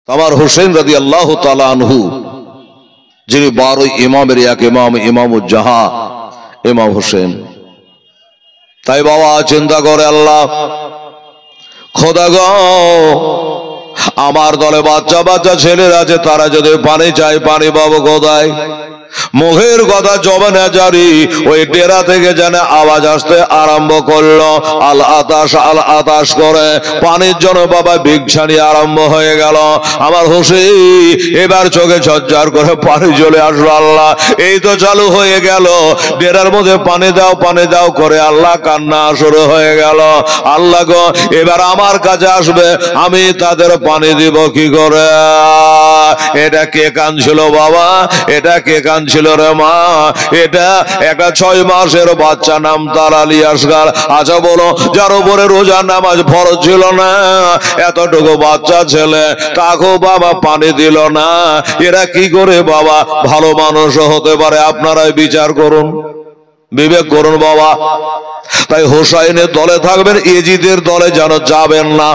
আমার হুসেন রাদিয়াল্লাহু তাআলা আনহু, যিনি 12 ইমামের এক ইমাম, ইমামুজ্জাহা ইমাম হুসেন। তাই বাবা চিন্তা করে, আল্লাহ খোদা গো, আমার দলে বাচ্চা বাচ্চা ছেলেরা আছে, তারা যদি পানি চায় পানি পাবো কোথায়? মুখের কথা জবানে জারি, ওই ডেরা থেকে যেন আওয়াজ আসতে আরম্ভ করলো, আল আতাশ করে পানির জন্য বাবা ভিক্ষানি আরম্ভ হয়ে গেল। আমার হোসেন এবার চোখে ঝরঝর করে পানি চলে আসলো। আল্লাহ এই তো চালু হয়ে গেল, ডেরার মধ্যে পানি দাও করে আল্লাহ কান্না শুরু হয়ে গেল। আল্লাহ গো, এবার আমার কাছে আসবে, আমি তাদের পানি দিব কি করে? এটা কে কাঁদছিল বাবা? এটা কে কাঁদছিল রে মা? এটা একটা 6 মাসের বাচ্চা, নাম তার আলী আসগার। আচ্ছা বলো, যার উপরে রোজার নামাজ ফরজ ছিল না, এতটুকু বাচ্চা ছেলে, তাকেও বাবা পানি দিল না। এরা কি করে বাবা ভালো মানুষ হতে পারে? আপনারাই বিচার করুন, বিবেক করুন বাবা। তাই হোসাইনের দলে থাকবেন, এজিদের দলে যেন যাবেন না।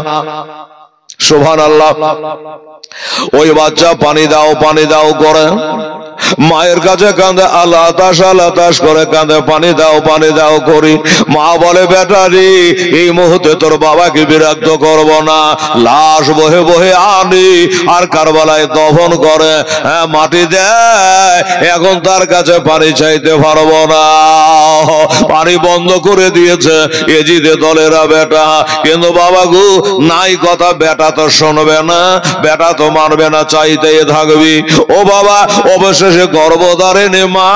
সুবহানাল্লাহ। ওই বাচ্চা পানি দাও করে মায়ের কাছে কাঁদে, আল্লাহ তাশ করে কাঁদে, পানি দাও করি। মা বলে, বেটা রে, এই মুহূর্তে তোর বাবাকে বিরক্ত করব না, লাশ বহে বহে আনি আর কারবালায় দফন করে মাটি দেয়, এখন তার কাছে পানি চাইতে পারবো না। পানি বন্ধ করে দিয়েছে এজিদে দলেরা বেটা। কিন্তু বাবা গো, নাই কথা, বেটা তো শুনবে না, বেটা তো মানবে না, চাইতেই থাকবি। ও বাবা, অবশেষে গর্ভধারিণী মা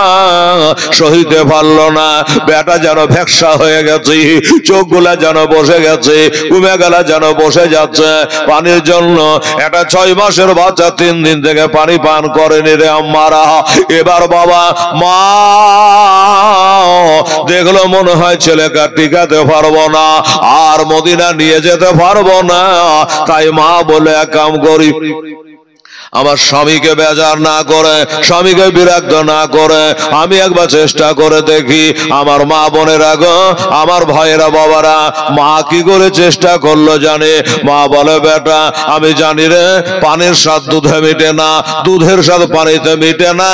সহিতে পারল না, বেটা যেন ভেকসা হয়ে গেছে, চোখগুলা যেন বসে গেছে, ঘুমে গেলা যেন বসে যাচ্ছে পানির জন্য। একটা 6 মাসের বাচ্চা 3 দিন থেকে পানি পান করেনি রে আম্মারা। এবার বাবা মা দেখলো, মনে হয় ছেলেকে টিকাতে পারবো না, আর মদিনা নিয়ে যেতে পারবো না। তাই মা বলে, এক কাম করি, আমার স্বামীকে বেজার না করে, স্বামীকে বিরক্ত না করে আমি একবার চেষ্টা করে দেখি। আমার মা বোনেরা গো, আমার ভাইয়েরা বাবারা, মা কি করে চেষ্টা করলো জানে? মা বলে, বেটা আমি জানি রে, পানির স্বাদ দুধে মিটে না, দুধের স্বাদ পানিতে মিটে না,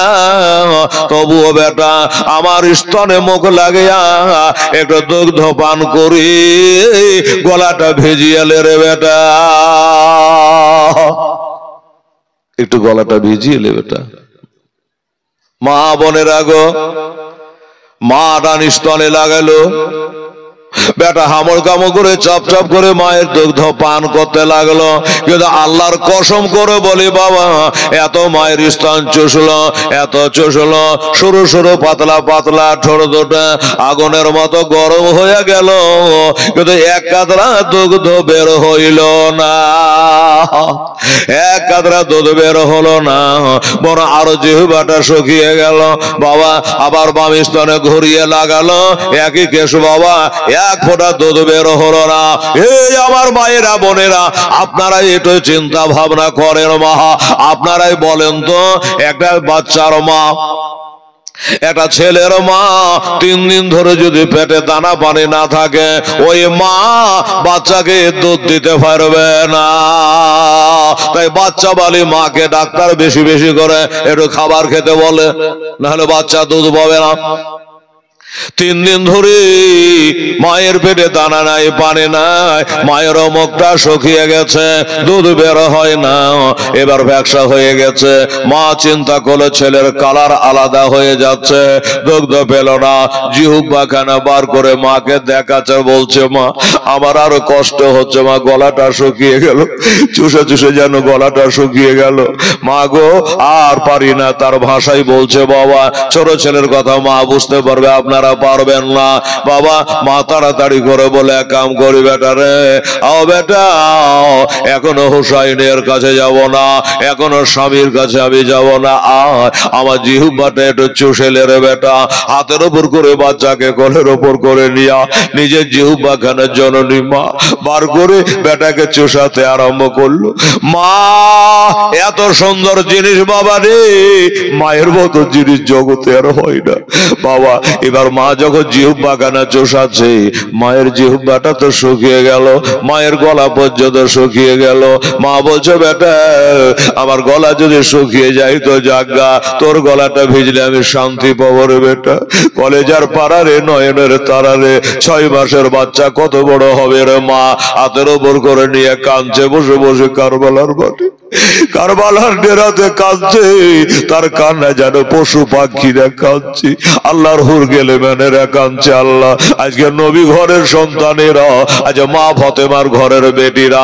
তবুও বেটা আমার স্তনে মুখ লাগিয়া একটু দুগ্ধ পান করি, গলাটা ভিজিয়ে রে বেটা, একটু গলাটা ভিজিয়ে লে বেটা। মা বোনেরা গো, মা রানী স্তনে লাগালো, বেটা হামড় কামড় করে চপ চপ করে মায়ের দুগ্ধ পান করতে লাগলো। কিন্তু আল্লাহর কসম করে বলি বাবা, এত মায়ের স্তন চুষলো, এত চুষলো, সরু সরু পাতলা পাতলা ঠোঁট দুটো আগুনের মতো গরম হয়ে গেল, কিন্তু এক কাতরা দুগ্ধ বের হইল না, এক কাতরা দুধ বের হলো না, বরং আরো জিহ্বাটা শুকিয়ে গেল। বাবা আবার বাম স্তনে ঘুরিয়ে লাগালো, একই কেশ বাবা, এক ফোঁটা দুধ বের হলো না। এই আমার মায়েরা বোনেরা, আপনারাই একটু চিন্তা ভাবনা করেন মা, আপনারাই বলেন তো, একটা বাচ্চার মা, একটা ছেলের মা 3 দিন ধরে যদি পেটে দানা পানি না থাকে, ওই মা বাচ্চাকে দুধ দিতে পারবে না। তাই বাচ্চা বলে মাকে ডাক্তার বেশি বেশি করে একটু খাবার খেতে বলে, নাহলে বাচ্চা দুধ পাবে না। 3 দিন ধরে মায়ের পেটে দানা নাই, পানি নাই, মায়ের মুখটা শুকিয়ে গেছে, দুধ বের হয় না, এবার ভ্যাকসা হয়ে গেছে। মা চিন্তা করলে ছেলের কালার আলাদা হয়ে যাচ্ছে, দুগ্ধ পেল না, জিহ্বাখানা বার করে মাকে দেখাচ্ছে, বলছে মা আমার আরো কষ্ট হচ্ছে, মা গলাটা শুকিয়ে গেল, চুষে চুষে যেন গলাটা শুকিয়ে গেল, মা গো আর পারি না। তার ভাষায় বলছে, বাবা ছোট ছেলের কথা মা বুঝতে পারবে, আপনারা পারবেন না। বাবা মা তাড়াতাড়ি করে বলে, এক কাম করি বেটা রে, আও বেটা, এখনো হুসাইনের কাছে যাব না, এখনো স্বামীর কাছে আমি যাব না, আমার জিহ্বাটা একটু চুষেলে রে বেটা। হাতের উপর করে বাচ্চাকে কোলের উপর করে নিয়া নিজের জিহ্বাখানের জননী মা বার করে বেটাকে চুষাতে আরম্ভ করলো। মা এত সুন্দর জিনিস বাবা রে, মায়ের মতো জিনিস জগতে আর হয় না। বাবা এবার মা যখন জিহ্বাখানা চোষাচ্ছে, মায়ের জিহ্বাটা তো শুকিয়ে গেল, মায়ের গলা পর্যন্ত শুকিয়ে গেল। মা বলছে বেটা আমার গলা যদি শুকিয়ে যায় তো জাগা, তোর গলাটা ভিজলে আমি শান্তি পাবো রে বেটা। কলেজার পাড়া রে, নয়নের তারা রে, 6 মাসের বাচ্চা কত বড় হবে রে মা। হাতের ওপর করে নিয়ে কাঁদছে বসে বসে কারবালার মাঠে, কারবালার ডেরাতে কাঁদছে। তার কান্না যেন পশু পাখিরা কাঁদছে, আল্লাহর হুর গেলে মেনেরা কাঁদছে। আল্লাহ আজকে নবী ঘরের সন্তানেরা, আজ মা ফাতেমার ঘরের বেটিরা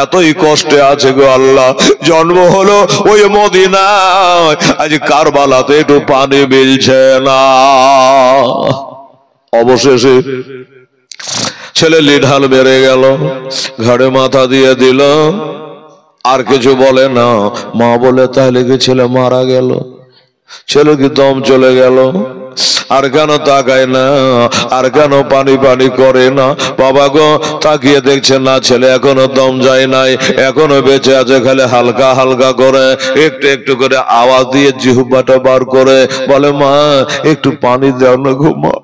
এতই কষ্টে আছে গো আল্লাহ। জন্ম হলো ওই মদিনায়, আজ কারবালাতে একটু পানি মিলছে না। অবশেষে ছেলে লিঢাল বেড়ে গেল, ঘাড়ে মাথা দিয়ে দিল, আর কিছু বলে না। মা বলে তাহলে কি ছেলে মারা গেল? ছেলে কি দম চলে গেল? আর কেন তাকায় না, আর কেন পানি পানি করে না? বাবা গো তাকিয়ে দেখছে না, ছেলে এখনো দম যায় নাই, এখনো বেঁচে আছে। খালি হালকা হালকা করে একটু একটু করে আওয়াজ দিয়ে জিহ্বাটা বার করে বলে মা একটু পানি দাও না গো মা,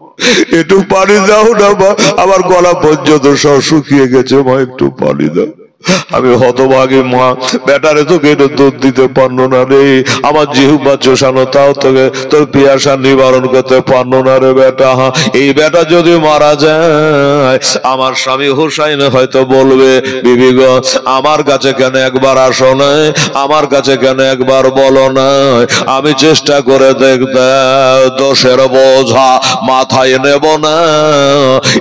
একটু পানি দাও না মা, আমার গলা পর্যন্ত সব শুকিয়ে গেছে মা, একটু পানি দাও। আমি হতভাগী মা, বেটারে তোকে দুধ দিতে পারলো না রে, আমার জিহ্বা চোষানো তাও তোকে তোর পিয়াসা নিবারণ করতে পারলো না রে বেটা। এই বেটা যদি মারা যায়, আমার স্বামী হুসাইন হয়তো বলবে বিবি গো আমার কাছে কেন একবার আসো না, আমার কাছে কেন একবার বলো না। আমি চেষ্টা করে দেখতে দোষের বোঝা মাথায় নেব না,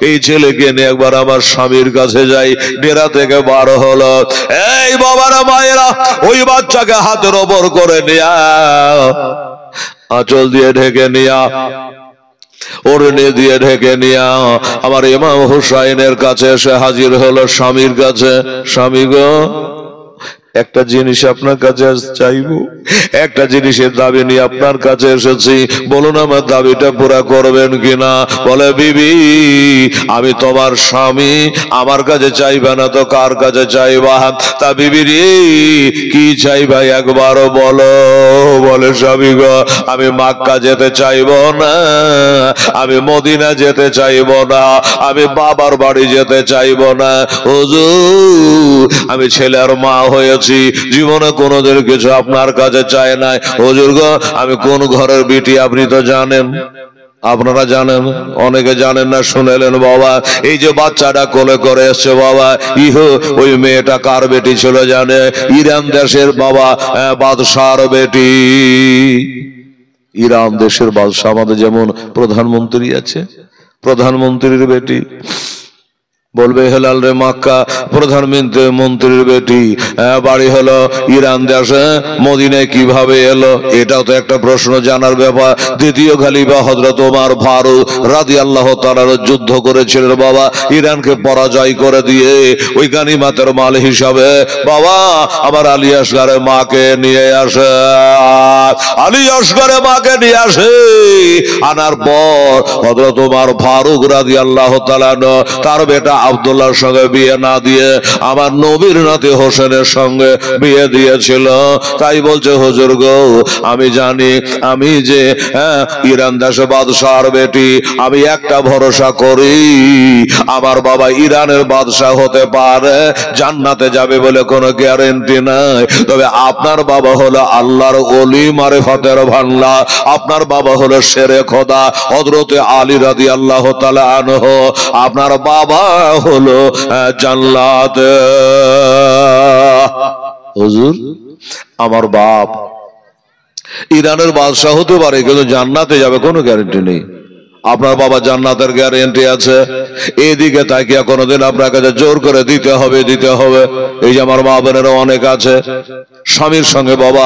এই ছেলেকে নিয়ে একবার আমার স্বামীর কাছে যাই। ডেরা থেকে বার হলো, এই বাবারা মায়েরা ওই বাচ্চাকে হাতের ওপর করে নিয়া, আঁচল দিয়ে ঢেকে নিয়া, ওড়নে দিয়ে ঢেকে নিয়া আমার ইমাম হুসাইনের কাছে এসে হাজির হলো স্বামীর কাছে। স্বামী গো একটা জিনিস আপনার কাছে চাইবো, একটা জিনিসের দাবি নিয়ে আপনার কাছে এসেছি, বলুন আমার দাবিটা পুরা করবেন কিনা। বলে বিবি আমি তোমার স্বামী, আমার কাছে চাইবা না তো কার কাছে চাইবা? তা বিবি রে কি চাইবা একবার বলো। বলে স্বামী গো আমি মক্কা যেতে চাইবো না, আমি মদিনা যেতে চাইবো না, আমি বাবার বাড়ি যেতে চাইবো না। হুজুর আমি ছেলের মা হয়েছি, জীবনে কোনোদিন কিছু আপনার কাছে চাই নাই। হুজুর গো আমি কোন ঘরের বিটি আপনি তো জানেন, আপনারা জানেন, অনেকে জানেন না, শুনেলেন বাবা। এই যে বাচ্চাটা কোলে করে এসছে বাবা, ইহো ওই মেয়েটা কার বেটি ছিল জানে? ইরান দেশের বাবা বাদশার বেটি। ইরান দেশের বাদশাহ, আমাদের যেমন প্রধানমন্ত্রী আছে, প্রধানমন্ত্রীর বেটি। বলবে হেলাল রে মক্কা প্রধানমন্ত্রীর বেটি, বাড়ি হলো ইরান দেশে, মদিনায় কিভাবে এলো? এটাও তো একটা প্রশ্ন জানার ব্যাপার। দ্বিতীয় খলিফা হযরত ওমর ফারুক রাদিয়াল্লাহু তাআলা যুদ্ধ করেছিলেন বাবা, ইরানকে পরাজয় করে দিয়ে ওই গানিমাতের মাল হিসাবে বাবা আমার আলী আসগরের মাকে নিয়ে আসে, আলী আসগরের মাকে নিয়ে আসে। আনার পর হযরত ওমর ফারুক রাদিয়াল্লাহু তাআলা তার বেটা আব্দুল্লাহর সঙ্গে বিয়ে না দিয়ে আমার নবীর নাতি হোসেনের সঙ্গে বিয়ে দিয়েছিল। তাই বলছে হুজুর গো আমি জানি আমি যে ইরান দেশে বাদশার বেটি, আমি একটা ভরসা করি, আমার বাবা ইরানের বাদশাহ হতে পারে, জান্নাতে যাবে বলে কোনো গ্যারান্টি নাই। তবে আপনার বাবা হলো আল্লাহর ওলি, মারিফাতের ভান্ডার, আপনার বাবা হলো শেরে খোদা হযরত আলী রাদিয়াল্লাহু তাআলা আনহু, আপনার বাবা হলো জান্নাত। হুজুর আমার বাপ ইরানের বাদশাহ হতে পারে কিন্তু জান্নাতে যাবে কোনো গ্যারান্টি নেই। আপনার বাবা জান্নাতের গ্যারান্টি আছে। এদিকে তাকিয়া কোনোদিন আপনার কাছে জোর করে দিতে হবে দিতে হবে। এই যে আমার মা বোনেরও অনেক আছে, স্বামীর সঙ্গে বাবা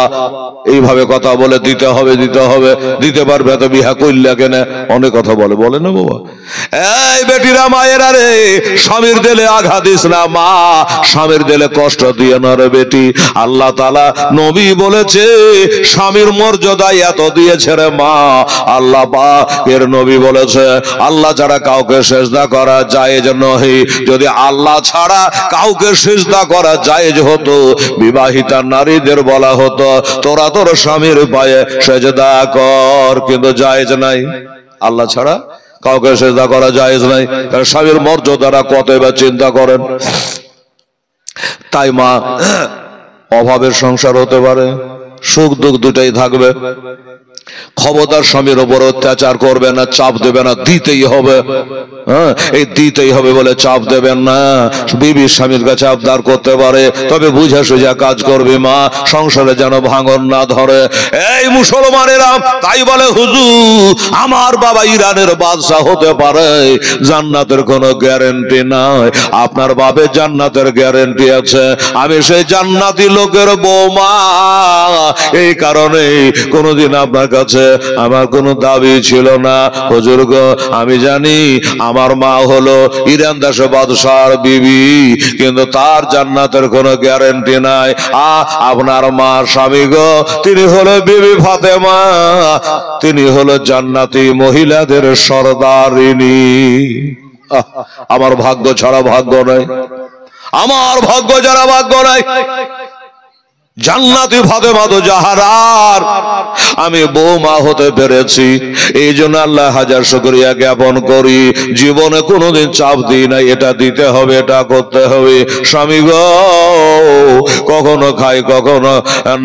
এইভাবে কথা বলে দিতে হবে দিতে হবে, দিতে পারবে তো বিহা কইলা কেন, অনেক কথা বলে, বলে না বাবা? এই বেটিরা মায়েরা রে, স্বামীর দিলে আঘাত দিস না মা, স্বামীর দিলে কষ্ট দিয়ে না রে বেটি। আল্লাহ তাআলা নবী বলেছে স্বামীর মর্যাদা এত দিয়েছে রে মা। আল্লাহ পাক এর নবী বলেছে আল্লাহ ছাড়া কাউকে সিজদা করা জায়েজ নয়। যদি আল্লাহ ছাড়া কাউকে সিজদা করা জায়েজ হতো, বিবাহিতা নারীদের বলা হতো তোরা তোর স্বামীর পায়ে সিজদা কর, কিন্তু জায়েজ নাই। আল্লাহ ছাড়া কাউকে সেজদা করা জায়েজ নাই। কারণ স্বামীর মর্যাদাটা কত এবার চিন্তা করেন। তাই মা, অভাবের সংসার হতে পারে, সুখ দুঃখ দুটাই থাকবে, ক্ষমতার স্বামীর উপর অত্যাচার করবে না, চাপ দেবে না, দিতেই হবে। হ্যাঁ, এই দিতেই হবে বলে চাপ দেবেন না। বিবি স্বামীর কাছে আবদার করতে পারে, তবে বুঝে সুঝে কাজ করবে মা, সংসারে যেন ভাঙন না ধরে। এই মুসলমানেরা তাই বলে, হুজুর আমার বাবা ইরানের বাদশাহ হতে পারে, জান্নাতের কোনো গ্যারান্টি নাই। আপনার বাপের জান্নাতের গ্যারান্টি আছে। আমি সেই জান্নাতি লোকের বৌমা, এই কারণে কোনোদিন আপনার কাছে আমার কোনো দাবি ছিল না। হুজুর গো, আমি জানি আমার মা হলো ইরান দেশের বাদশার বিবি, কিন্তু তার জান্নাতের কোনো গ্যারান্টি নাই। আপনার মা স্বামী গো, তিনি হলো বিবি ফাতেমা, তিনি হলো জান্নাতি মহিলাদের সরদারিনী। আমার ভাগ্য ছাড়া ভাগ্য নাই, আমার ভাগ্য ছাড়া ভাগ্য নাই। জান্নাতি ফাতেমা তো জাহারার আমি বৌমা হতে পেরেছি, এই জন্য আল্লাহ হাজার শুকরিয়া জ্ঞাপন করি। জীবনে কোনোদিন চাপ দিই না, এটা দিতে হবে, এটা করতে হবে। স্বামী গো, কখনো খাই কখনো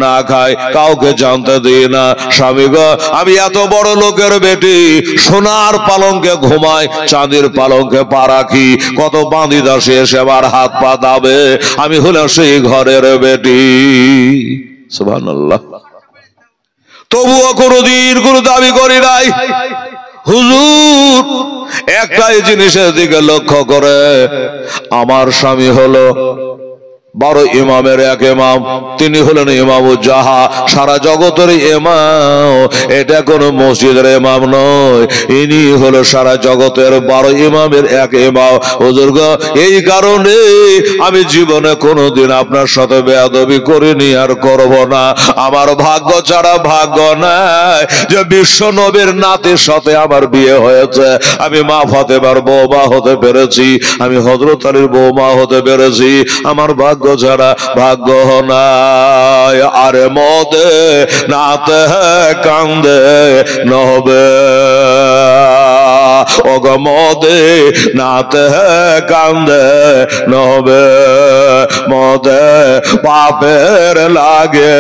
না খাই, কাউকে জানতে দিই না। স্বামী গো, আমি এত বড় লোকের বেটি, সোনার পালঙ্কে ঘুমাই, চাঁদির পালঙ্কে পা রাখি, কত বাঁধি দাসী এসে আমার হাত পা দাবে, আমি হলাম সেই ঘরের বেটি। সুবহানাল্লাহ। তবুও কোনদিন কোনো দাবি করি নাই। হুজুর একটাই জিনিসের দিকে লক্ষ্য করে, আমার স্বামী হলো 12 ইমামের এক ইমাম, তিনি হলেন ইমামুজ্জাহা, সারা জগতের ইমাম। এটা কোন মসজিদের ইমাম নয়, ইনি হলো সারা জগতের 12 ইমামের এক ইমাম। হুজুর গো, এই কারণে আমি জীবনে কোনোদিন আপনার সাথে বেয়াদবি করিনি, আর করব না। আমার ভাগ্য ছাড়া ভাগ্য নাই যে বিশ্ব নবীর নাতির সাথে আমার বিয়ে হয়েছে। আমি মা ফাতেমার বৌমা হতে পেরেছি, আমি হযরত আলীর বৌমা হতে পেরেছি। আমার ভাগ্য ছাড়া ভাগ্য নাই। আরে মদে নাতে কান্দে নহবে, ওগো মদে নাতে কান্দে নহবে, মদে পাপের লাগে,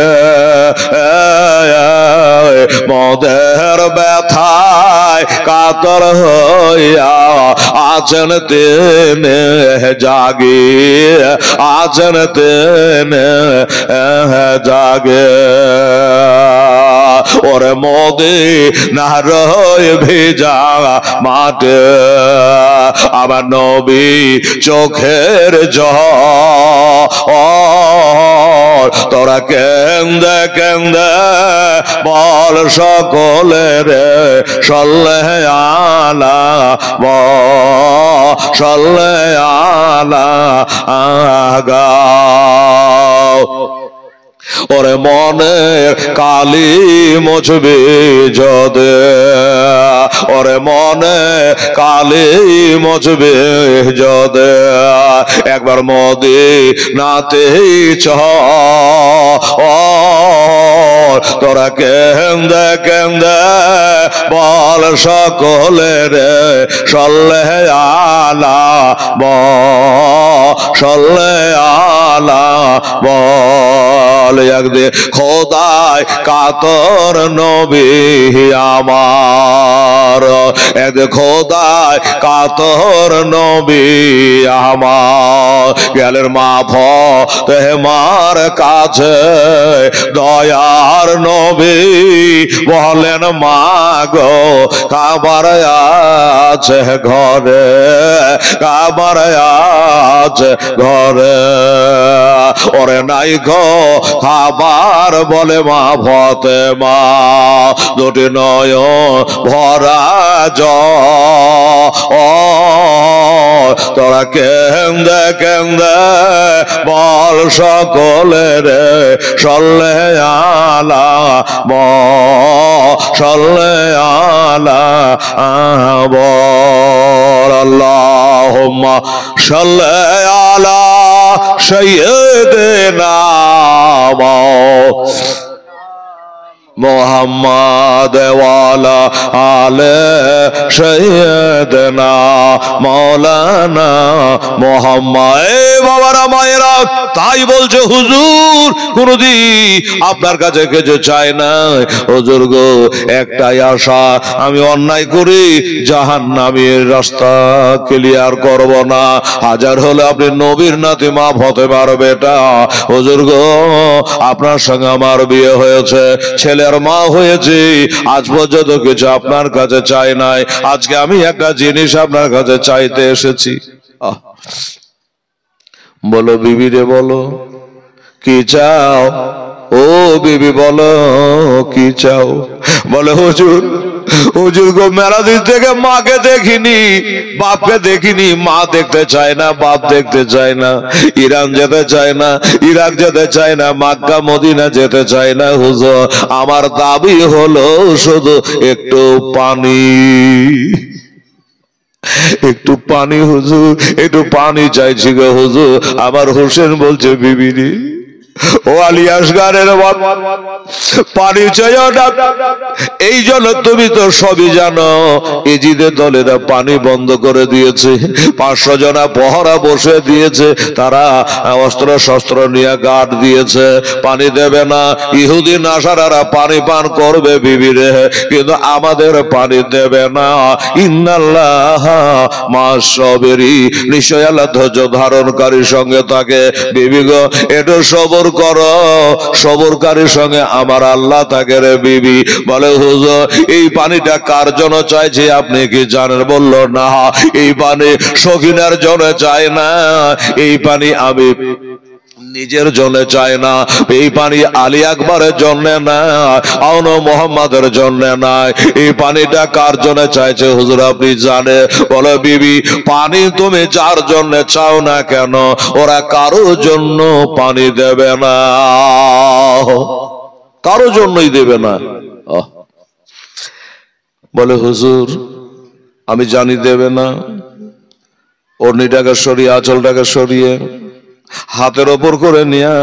মদের ব্যথায় কাতর হইয়া আছেন তিনি জাগে, আছেন তিনি জাগে। ওরে মোদি না রয় ভেজা মাঠে, আমার নবী চোখের জল, তোরা কেন্দে কেন্দে বল সকলের সাল্লাল্লাহু আলা সাল্লাল্লাহু আলা গাও। ওরে মনের কালি মুছবে যদি, ওরে মনে কালি মুছবে যদি, একবার মদিনাতে চল, তোরা কেন্দে কেন্দে বল সকলের সাল্লাল্লাহু আলা সাল্লাল্লাহু আলা বল। একদিন খোদায় কাতর নবী আমার, একদিন খোদায় কাতর নবী আমার, গেলেন মা ফাতেমার কাছে, দয়ার নবী বলেন মা গো, খাবার আছে ঘরে, খাবার আছে ঘরে, ওরে নাই গো খাবার, বলে মা ফাতেমা, দুটি নয়ন ভরা জল, তোরা কেন্দে কেন্দে বল সকলের সাল্লাল্লাহু আলা সাল্লাল্লাহু আলা বল। আল্লাহুম্মা সাল্লি আলা সাইয়্যিদিনা মোহাম্মদ ওয়ালা আলে সৈয়দনা মাওলানা মোহাম্মদ। এই বাবারা মায়েরা, তাই বলছে হুজুর কোনদিন আপনার কাছে কিছু চাই না হুজুর গো, একটাই আশা, আমি অন্যায় করি জাহান্নামের রাস্তা ক্লিয়ার করব না। হাজার হলে আপনি নবীর নাতি মাফ হতে পারবে এটা হুজুর গো। আপনার সঙ্গে আমার বিয়ে হয়েছে, ছেলের মা হয়েছে, আজ পর্যন্ত কিছু আপনার কাছে চাই নাই। আজকে আমি একটা জিনিস আপনার কাছে চাইতে এসেছি। বলো বিবি রে, বলো কি চাও? ও বিবি বলো কি চাও? বলে হুজুর, হুজুর গো মেলা দিন থেকে মাকে দেখিনি, বাপকে দেখিনি, মা দেখতে চায় না, বাপ দেখতে চায় না, ইরান যেতে চায় না, ইরাক যেতে চায় না, মক্কা মদিনা যেতে চায় না হুজুর। আমার দাবি হলো শুধু একটু পানি, একটু পানি হুজুর, একটু পানি চাইছি গো হুজুর। আমার হোসেন বলছে বিবিরি ও আলিয়াসগারের পানি চাইও না, এই জন্য তুমি তো সবই জানো এজিদের দলেরা পানি বন্ধ করে দিয়েছে, 500 জনা পহরা বসে দিয়েছে, তারা অস্ত্র শস্ত্র নিয়ে গার্ড দিয়েছে, পানি দেবে না। ইহুদি নাসারারা পানি পান করবে বিবিরে, কিন্তু আমাদের পানি দেবে না। ইন্নাল্লাহ মা সবেরি, নিশ্চয় আল্লাহ ধৈর্য ধারণকারীর সঙ্গে থাকে। বিবি গো একটু সবর করো, সবরকারীর সঙ্গে আমার আল্লাহ থাকে রে বিবি। বলে হুজুর এই পানিটা কার জন্য চাইছে আপনি কি জানেন? বলল না, এই পানি সখিনার জন্য চাই না, এই পানি আমি নিজের জন্য চাই না, এই পানি আলী আকবরের জন্য না, আউন মোহাম্মদের জন্য নাই। এই পানিটা কার জন্য চাইছে হুজুর আপনি জানে? বলে বিবি পানি তুমি যার জন্য চাও না কেন, ওরা কারো জন্য পানি দেবে না, কারো জন্যই দেবে না। বলে হুজুর আমি জানি দেবে না। ওড়নিটাকে সরিয়ে, আঁচলটাকে সরিয়ে হাতের ওপর করে নিয়ে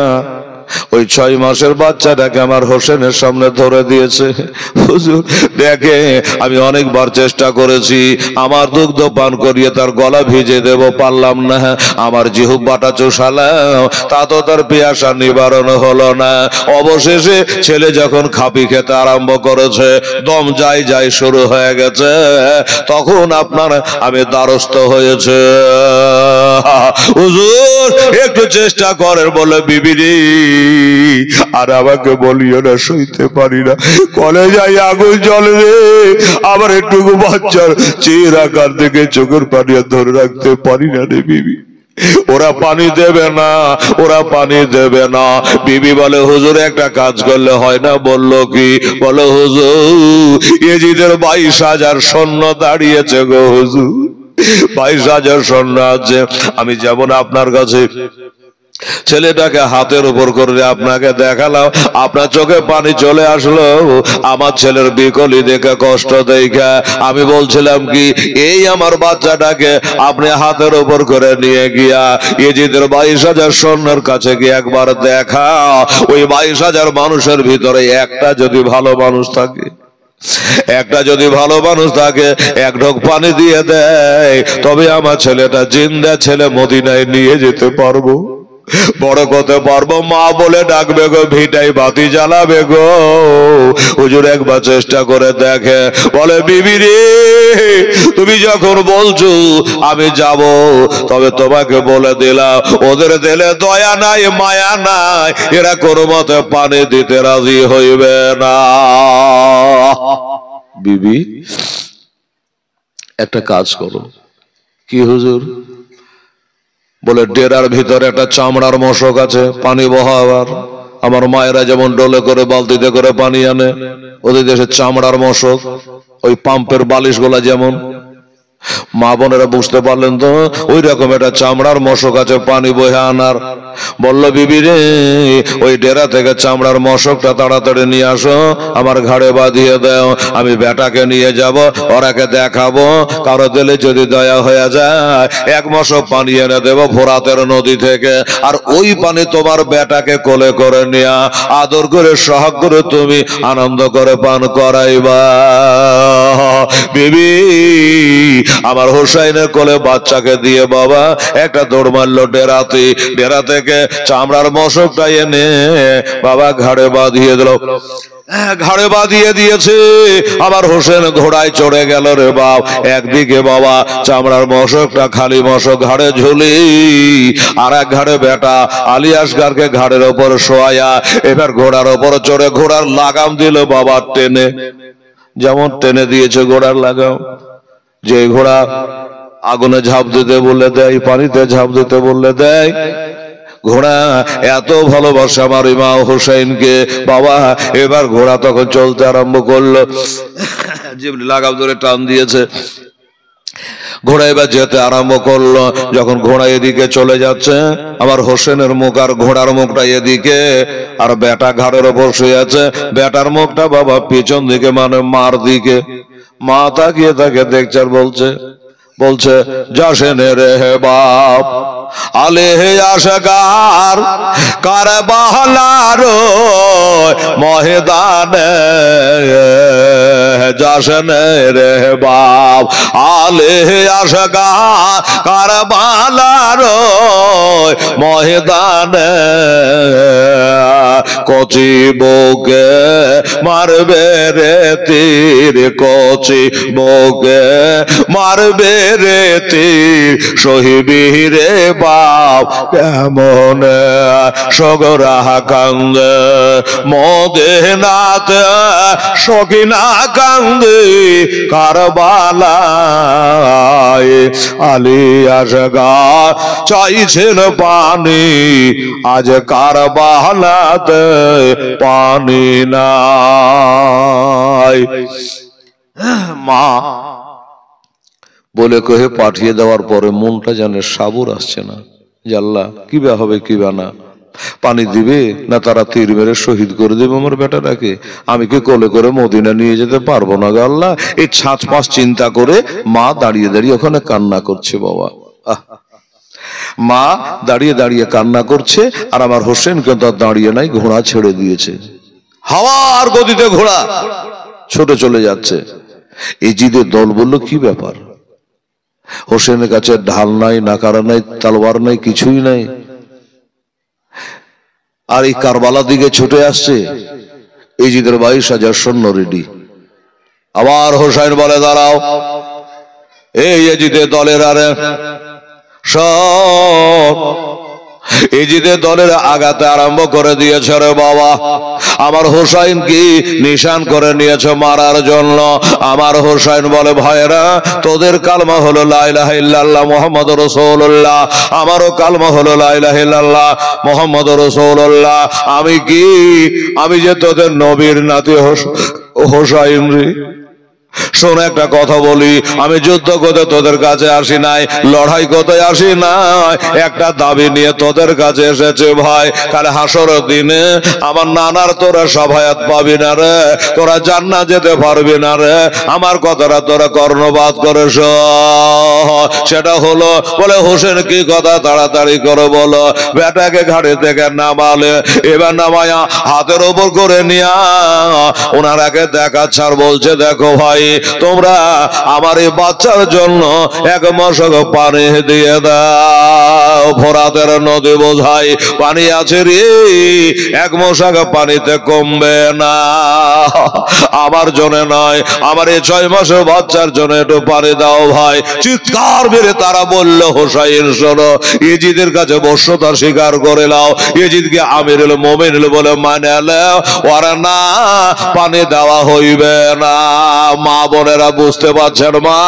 ওই 6 মাসের বাচ্চাটাকে আমার হোসেনের সামনে ধরে দিয়েছে। হুজুর দেখে আমি অনেকবার চেষ্টা করেছি আমার দুগ্ধ পান করিয়ে তার গলা ভিজে দেব, পারলাম না। আমার জিহ্বাটা চুষালাম, তা তো তার পিয়াসা নিবারণ হলো না। অবশেষে ছেলে যখন খাপি খেতে আরম্ভ করেছে, দম যাই যাই শুরু হয়ে গেছে, তখন আপনার আমি দ্বারস্থ হয়েছে। হুজুর একটু চেষ্টা করেন। বলে বিবিরি আর আমাকে বলিও না, সইতে পারি না, কলেজায় আগুন জ্বলে রে। আবার একটু বাচ্চার চেহারা কার থেকে চোখের পানি ধরে রাখতে পারি না রে বিবি। ওরা পানি দেবে না, ওরা পানি দেবে না। বিবি বলে হুজুর একটা কাজ করলে হয় না? বলল কি? বলো হুজুর এজিদের 22,000 সৈন্য দাঁড়িয়েছে গো হুজুর, 22,000 সৈন্য আছে। আমি যেমন আপনার কাছে ছেলেটাকে হাতের উপর করে আপনাকে দেখালাম, আপনার চোখে পানি চলে আসলো। আমার ছেলের বিকলি দেখে, কষ্ট দেখে আমি বলছিলাম কি, এই আমার বাচ্চাটাকে আপনি হাতের উপর করে নিয়ে গিয়া এজিদের 22,000 সৈন্যের কাছে গিয়ে একবার দেখা, ওই 22,000 মানুষের ভিতরে একটা যদি ভালো মানুষ থাকে, একটা যদি ভালো মানুষ থাকে, এক ঢোক পানি দিয়ে দেয়, তবে আমার ছেলেটা জিন্দা ছেলে মদিনায় নিয়ে যেতে পারবো, বড় করতে পারবো। মা বলে ডাকবে গো, ভিটাই বাতি জ্বালাবে গো। হুজুর একবার চেষ্টা করে দেখে। বলে বিবি রে তুমি যখন বলছো আমি যাব, তবে তোমাকে বলে দিলাম ওদের দিলে দয়া নাই মায়া নাই, এরা কোনো মতে পানি দিতে রাজি হইবে না। বিবি একটা কাজ করো। কি হুজুর? বলে ডেরার ভিতরে একটা চামড়ার মশক আছে, পানি বহাবার। আমার মায়েরা যেমন ডলে করে বালতিতে করে পানি আনে, ওদের দেশে চামড়ার মশক, ওই পাম্পের বালিশ গুলা যেমন। মা বোনেরা বুঝতে পারলেন তো, ওই রকম একটা চামড়ার মশক আছে পানি বহে আনার। বলল বিবি রে, ওই ডেরা থেকে চামড়ার মশকটা তাড়াতাড়ি নিয়ে আসো, আমার ঘাড়ে বাঁধিয়ে দাও, আমি বেটাকে নিয়ে যাব, ওরাকে দেখাবো, কারো দিলে যদি দয়া হয়ে যায় এক মশক পানি এনে দেবো ফোরাতের নদী থেকে, আর ওই পানি তোমার বেটাকে কোলে করে নিয়ে আদর করে সোহাগ করে তুমি আনন্দ করে পান করাইবা। বিবি আমার হোসাইনের কোলে বাচ্চাকে দিয়ে বাবা একটা দৌড় মারলো ডেরাতে, ডেরা থেকে চামড়ার মশকটা এনে বাবা ঘাড়ে বাঁধিয়ে দিল। ঘাড়ে বাঁধিয়ে দিয়েছে, আমার হোসেন ঘোড়ায় চড়ে গেল রে বাপ। একদিকে বাবা চামড়ার মশকটা খালি মশক ঘাড়ে ঝুলি, আর এক ঘাড়ে বেটা আলী আসগারকে ঘাড়ের ওপর শোয়া। এবার ঘোড়ার ওপর চড়ে ঘোড়ার লাগাম দিল বাবা টেনে, যেমন টেনে দিয়েছে ঘোড়ার লাগাম। যে ঘোড়া আগুনে ঝাঁপ দিতে বললে দেয়, পানিতে ঝাঁপ দিতে বললে দেয়। ঘোড়া এত ভালোবাসে আমার ইমাম হোসেনকে বাবা। এবার ঘোড়া তখন চলতে আরম্ভ করলো, জিবরিল লাগাম ধরে টান দিয়েছে, ঘোড়া এবার যেতে আরম্ভ করলো। যখন ঘোড়া এদিকে চলে যাচ্ছে, আমার হোসেনের মুখ আর ঘোড়ার মুখটা এদিকে, আর বেটা ঘাড়ের ওপর শুয়ে আছে, বেটার মুখটা বাবা পিছন দিকে, মানে মার দিকে। মা তাকিয়ে তাকে দেখছে আর বলছে যাসেনে রে বাপ, আলেহে আশগার কারবালার ময়দানে, যাসেনে রে বাপ, আলেহে আশগার কারবালার ময়দানে, কচি বুকে মারবে রে তীর, কচি বুকে মারবে রে তীর, সহিবি রে বাপ কেমন সগরা কান্দে, মদিনাতে সখিনা কান্দে, কারবালায় আলী আসগার চাইছেন পানি, আজ কারবালাতে পানি নাই। মা বলে কহে পাঠিয়ে দেওয়ার পরে মনটা জানে সাবুর আসছে না, যে আল্লাহ কিবা হবে কিবা না, পানি দিবে না তারা তীর মেরে শহীদ করে দেবে আমার বেটাটাকে, আমি কি কোলে করে মদিনা নিয়ে যেতে পারবো না গো আল্লাহ। এই 5 চিন্তা করে মা দাঁড়িয়ে দাঁড়িয়ে ওখানে কান্না করছে বাবা। মা দাঁড়িয়ে দাঁড়িয়ে কান্না করছে, আর আমার হোসেন কিন্তু দাঁড়িয়ে নাই, ঘোড়া ছেড়ে দিয়েছে, হাওয়ার গতিতে ঘোড়া ছোটে চলে যাচ্ছে। ইজিদের দল বলল কি ব্যাপার, হোসেনের কাছে ঢাল নাই, নাকারা নাই, তালওয়ার নাই, কিছুই নাই, আর এই কারবালা দিকে ছুটে আসছে। ইজিদের 22,000 সৈন্য রেডি। আবার হোসেন বলে দাঁড়াও, এই ইজিদের দলের আরে সব ইজিদের দলের আগাতে আরম্ভ করে দিয়েছে রে বাবা। আমার হোসাইন কি নিশান করে নিয়েছে মারার জন্য। আমার হোসাইন বলে ভাইরা, তোদের কালমা হলো লা ইলাহা ইল্লাল্লাহ মুহাম্মাদুর রাসূলুল্লাহ, আমারও কালমা হলো লা ইলাহা ইল্লাল্লাহ মুহাম্মাদুর রাসূলুল্লাহ। আমি যে তোদের নবীর নাতি হোসাইন রে। শোন একটা কথা বলি, আমি যুদ্ধ করতে তোদের কাছে আসি নাই, লড়াই করতে আসি নাই, একটা দাবি নিয়ে তোদের কাছে এসেছে ভাই। কাল হাসরের দিনে আমার নানার তোরা সভায়াত পাবি না রে, তোরা জান্নাত যেতে পারবি না রে। আমার কথাটা তোরা কর্ণপাত করে সেটা হলো, বলে হোসেন কি কথা, তাড়াতাড়ি করে বলো। বেটাকে ঘাড়ি থেকে নামালে, এবার নামায়া হাতের ওপর করে নিয়া ওনারাকে দেখাচ্ছে আর বলছে দেখো ভাই, তোমরা আমার এই বাচ্চার জন্য 1 মশক পানি দিয়ে দাও। ফোরাতের নদী বোঝাই পানি আছে রে, 1 মশক পানিতে কমবে না। আমার জন্য নয়, আমার এই 6 মাসের বাচ্চার জন্য একটু পানি দাও ভাই। চিৎকার মেরে তারা বলল হোসাইন শোনো, ইজিদের কাছে বশ্যতা স্বীকার করে নাও, ইজিদকে আমিরুল মুমিনিন বলে মানে নাও, ওরা না পানি দেওয়া হইবে না। মা বোনেরা বুঝতে পারছেন, মা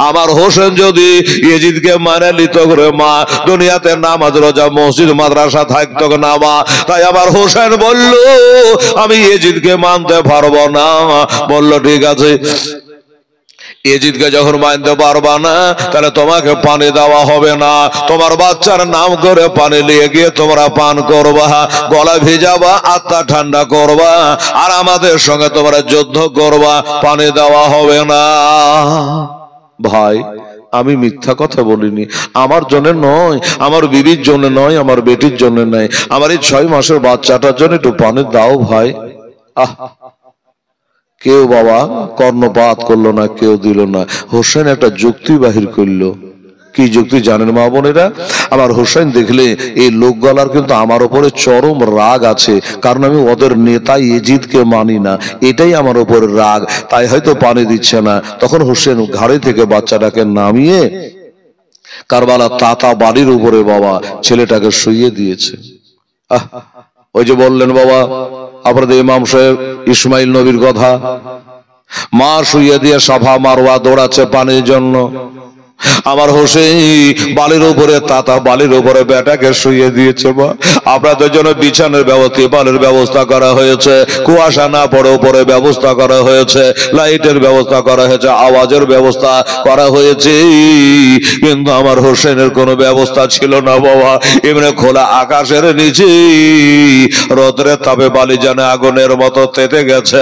আমার হোসেন যদি ইজিদকে মানে নিত করে মা, দুনিয়াতে নামাজ রোজা মসজিদ মাদ্রাসা থাকতো না মা। তাই আমার হোসেন বলল আমি ইজিদকে মানতে পারবো না। বলল ঠিক আছে, এজিদকে যখন মানতে পারবা না তাহলে তোমাকে পানি দেওয়া হবে না। তোমার বাচ্চার নাম করে পানি নিয়ে গিয়ে তোমরা পান করবা, গলা ভিজাবা, আত্মা ঠান্ডা করবা, আর আমাদের সঙ্গে তোমরা যুদ্ধ করবা, পানি দেওয়া হবে না। ভাই আমি মিথ্যা কথা বলিনি, আমার জন্য নয়, আমার বিবির জন্য নয়, আমার বেটির জন্য নয়, আমার এই 6 মাসের বাচ্চাটার জন্য একটু পানি দাও ভাই। আহ, কেউ বাবা কর্ণপাত করলো না, কেউ দিল না। হোসেন একটা যুক্তি বাহির করলো। কি যুক্তি জানেন মা বোনেরা? আমার হোসেন দেখলে এই লোকগুলার কিন্তু আমার উপরে চরম রাগ আছে, কারণ আমি ওদের নেতা এজিদকে মানি না, এটাই আমার উপরে রাগ, তাই হয়তো পানি দিচ্ছে না। তখন হোসেন ঘাড়ে থেকে বাচ্চাটাকে নামিয়ে কারবালা তাতা বাড়ির উপরে বাবা ছেলেটাকে শুইয়ে দিয়েছে। ওই যে বললেন বাবা আপনাদের ইমাম সাহেব ইসমাইল নবীর কথা, মা শুইয়ে দিয়ে সাফা মারওয়া দৌড়াচ্ছে পানির জন্য। আমার হোসেন বালির উপরে তাতা বালির উপরে বেটাকে শুইয়ে দিয়েছে। মা আপনাদের জন্য বিছানার ব্যবস্থা, বালির ব্যবস্থা করা হয়েছে, কুয়াশা না পড়ে উপরে ব্যবস্থা করা হয়েছে, লাইটের ব্যবস্থা করা হয়েছে, আওয়াজের ব্যবস্থা করা হয়েছে, কিন্তু আমার হোসেনের কোনো ব্যবস্থা ছিল না বাবা। এমনি খোলা আকাশের নিচে রোদ্রের তাপে বালি যেন আগুনের মতো তেতে গেছে,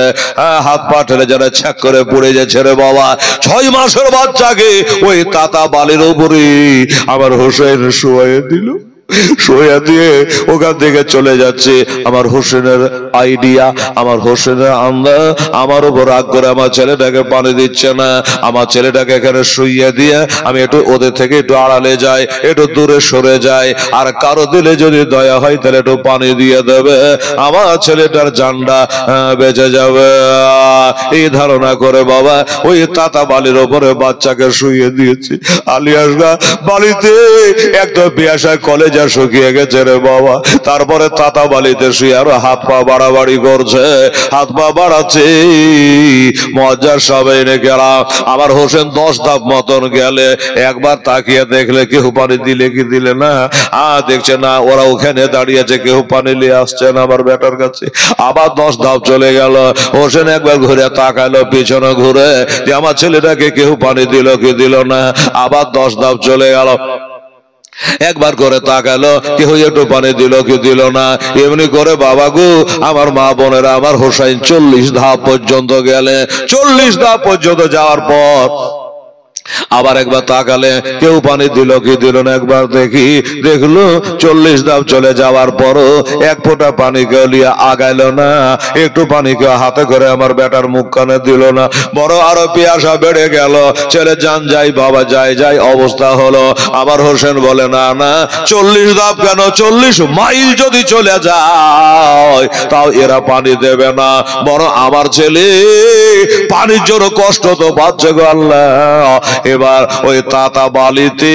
হাত পা ঠেলে যেন ছ্যাক করে পড়ে যাচ্ছে রে বাবা। 6 মাসের বাচ্চাকে ওই তাতা বালির উপরে আমার হোসেন শুয়ে দিল, শুয়ে দিয়ে ওখান থেকে চলে যাচ্ছে। আমার হোসেনের আইডিয়া, আমার হোসেনের আন্দাজ আমার উপর রাগ করে আমার ছেলেটাকে পানি দিচ্ছে না। আমার ছেলেটাকে এখানে শুইয়ে দিয়ে আমি একটু ওদের থেকে একটু আড়ালে যাই, একটু দূরে সরে যাই, আর কারো দিলে যদি দয়া হয় তাহলে একটু পানি দিয়ে দেবে, আমার ছেলেটার জানটা বেঁচে যাবে। এই ধারণা করে বাবা ওই তাতা বালির উপরে বাচ্চাকে শুইয়ে দিয়েছি। আলিয়াসরা বালিতে একটা পেয়াসায় কলেজা শুকিয়ে গেছে রে বাবা। তারপরে তাতা বালিতে শুয়ে আরো হাত পা বাড়াবাড়ি করছে, হাত পা বাড়াচ্ছে। মজ্জার সবাই এনে গেলাম। আমার হোসেন 10 ধাপ মতন গেলে একবার তাকিয়ে দেখলে কেউ পানি দিলে কি দিলে না, দেখছে না, ওরা ওখানে দাঁড়িয়েছে, কেউ পানি নিয়ে আসছে না আমার বেটার কাছে। আবার 10 ধাপ চলে গেল। হোসেন একবার ঘুরে তাকালো পিছনে ঘুরে যে আমার ছেলেটাকে কেউ পানি দিল কি দিল না। আবার 10 ধাপ চলে গেল, একবার করে তাকালো, কেউ একটু পানি দিল কি দিল না। এমনি করে বাবা গো আমার মা বোনেরা, আমার হোসেন 40 ধাপ পর্যন্ত গেলে, 40 ধাপ পর্যন্ত যাওয়ার পর আবার একবার তাকালে কেউ পানি দিল কি দিল না। একবার দেখলো 40 ধাপ চলে যাওয়ার পরও এক ফোঁটা পানি কেউ লিয়ে আগাইল না, একটু পানি কেউ হাতে করে আমার বেটার মুখ কানে দিল না। বড় আরো পিয়াসা বেড়ে গেল, ছেলে জান যাই বাবা যাই যাই অবস্থা হলো। আমার হোসেন বলে না না 40 ধাপ কেন, 40 মাইল যদি চলে যায় তাও এরা পানি দেবে না, বড় আমার ছেলে পানির জন্য কষ্ট তো পাচ্ছে গো আল্লাহ। এবার ওই তাতা বালিতে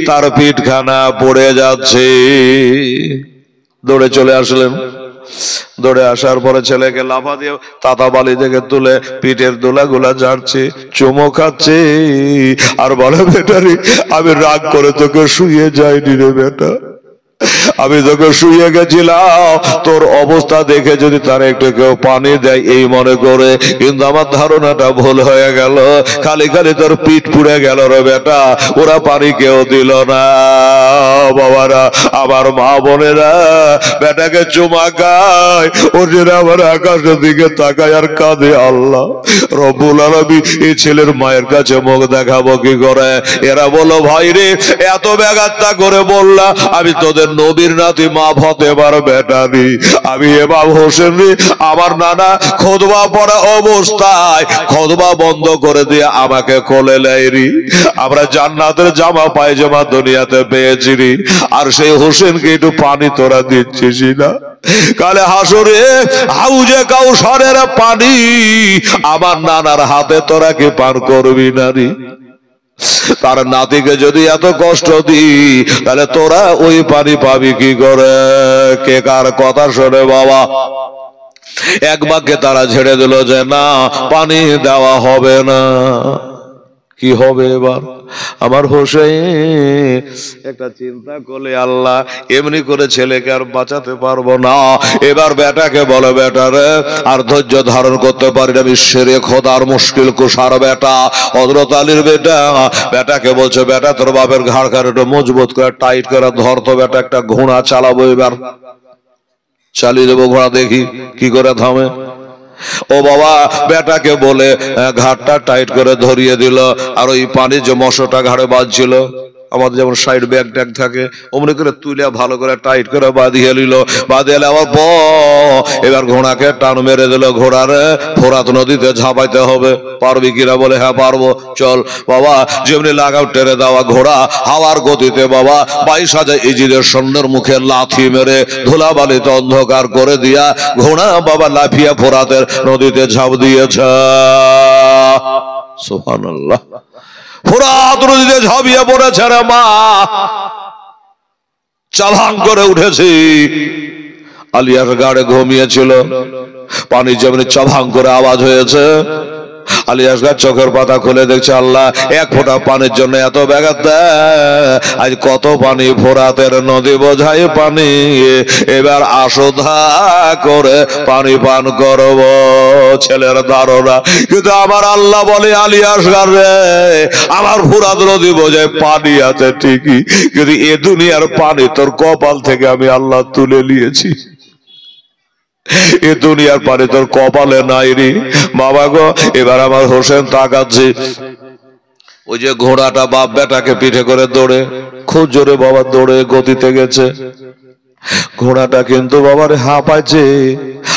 তার পিঠখানা পড়ে যাচ্ছে। দৌড়ে চলে আসলেন, দৌড়ে আসার পরে ছেলেকে লাফা দিয়ে তাতা বালি থেকে তুলে পিঠের দোলা গুলা ঝাড়ছে, চুমো খাচ্ছে, আর বলে বেটারি আমি রাগ করে তোকে শুয়ে যাইনি রে বেটা, আমি তোকে শুয়ে গেছিলাম তোর অবস্থা দেখে যদি তার একটু কেউ পানি দেয় এই মনে করে, কিন্তু আমার ধারণাটা ভুল হয়ে গেল, খালি খালি তোর পিঠ পুড়ে গেল রে বেটা, ওরা পানি কেউ দিল না। বাবারা আমার মা বোনেরা বেটাকে চুমা খায়, ওর জন্য আমার আকাশের দিকে তাকায় আর কাঁদে, আল্লাহ রব্বুল আলামিন এই ছেলের মায়ের কাছে মুখ দেখাবো কি করে। এরা বলো ভাই রে এত ব্যাঘাতটা করে বললা, আমি তোদের নবীর নাতি মা ফতেমার বেটা রে, আমি ইমাম হোসেন রে, আমার নানা খুতবা পড়া অবস্থায় খুতবা বন্ধ করে দিয়ে আমাকে কোলে নেয় রে। আমরা জান্নাতের জামা পায়জামা দুনিয়াতে পেয়েছি রে, আর সেই হোসেনকে একটু পানি তোরা দিচ্ছিস না। কালে হাসরে হাউজে কাউসারের পানি আমার নানার হাতে তোরা কি পান করবি না রে? তার নাতিকে যদি এত কষ্ট দি তাহলে তোরা ওই পানি পাবি কি করে? কে কার কথা শোনে বাবা? এক বাক্যে তারা ছেড়ে দিল যে না পানি দেওয়া হবে না। কি হবে এবার? আমার হোসেন একটা চিন্তা করলে আল্লাহ এমনি করে ছেলেকে আর বাঁচাতে পারবো না। এবার বেটাকে বলে, বেটারে আর ধৈর্য ধারণ করতে পারি না, বিশ্বের খোদার মুশকিল কুষার বেটা হযরত আলীর বেটা। বেটাকে বলছে, বেটা তোর বাপের ঘাড় ঘাড় একটু মজবুত করে টাইট করে ধর তো বেটা, একটা ঘোড়া চালাবো, এবার চালিয়ে দেবো ঘোড়া, দেখি কি করে থামে। ও বাবা বেটাকে বলে ঘাটটা টাইট করে ধরিয়ে দিল, আর ওই পানি যে মশাটা ঘাড়ে বাঁধছিল, আমাদের যেমন সাইড ব্যাগ ট্যাগ থাকে অমনি করে তুলে ভালো করে টাইট করে বাঁধিয়ে নিল। বাঁধিয়ে আবার এবার ঘোড়াকে টান মেরে দিল। ঘোড়ার ফোরাত নদীতে ঝাঁপাইতে হবে। পারবি কিনা? বলে হ্যাঁ পারবো, চল বাবা। যেমনি লাগাও টেরে দেওয়া ঘোড়া হাওয়ার গতিতে বাবা 22,000 ইজিদের সৈন্যের মুখে লাথি মেরে ধুলাবালিতে অন্ধকার করে দিয়া ঘোড়া বাবা লাফিয়া ফোরাতের নদীতে ঝাঁপ দিয়েছে। সুবহানাল্লাহ। ফোরাত নদীতে ঝাঁপিয়ে পড়েছে রে মা, চালাং করে উঠেছি। আলিয়ার গাড়ে ঘুমিয়েছিল, পানি যেমনি চাভাং করে আওয়াজ হয়েছে, আলিয়াসগার চোখের পাতা খুলে দেখছে আল্লাহ এক ফোঁটা পানির জন্য এত ব্যাঘাত দেয়। আজ কত পানি, ফোরাতের নদী বোঝাই পানি, এবার আসোধা করে পানি পান করব। ছেলের ধারণা, কিন্তু আমার আল্লাহ বলে আলিয়াসগার রে, আমার ফোরাত নদী বোঝায় পানি আছে ঠিকই, কিন্তু এ দুনিয়ার পানি তোর কপাল থেকে আমি আল্লাহ তুলে নিয়েছি। এ দুনিয়ার পানি তোর কপালে নাই রে বাবা গো। এবার আমার হোসেন তাকাচ্ছে, ওই যে ঘোড়াটা বাপ বেটাকে পিঠে করে দৌড়ে, খুব জোরে বাবা দৌড়ে গতিতে গেছে। ঘোড়াটা কিন্তু বাবার হাঁপাইছে,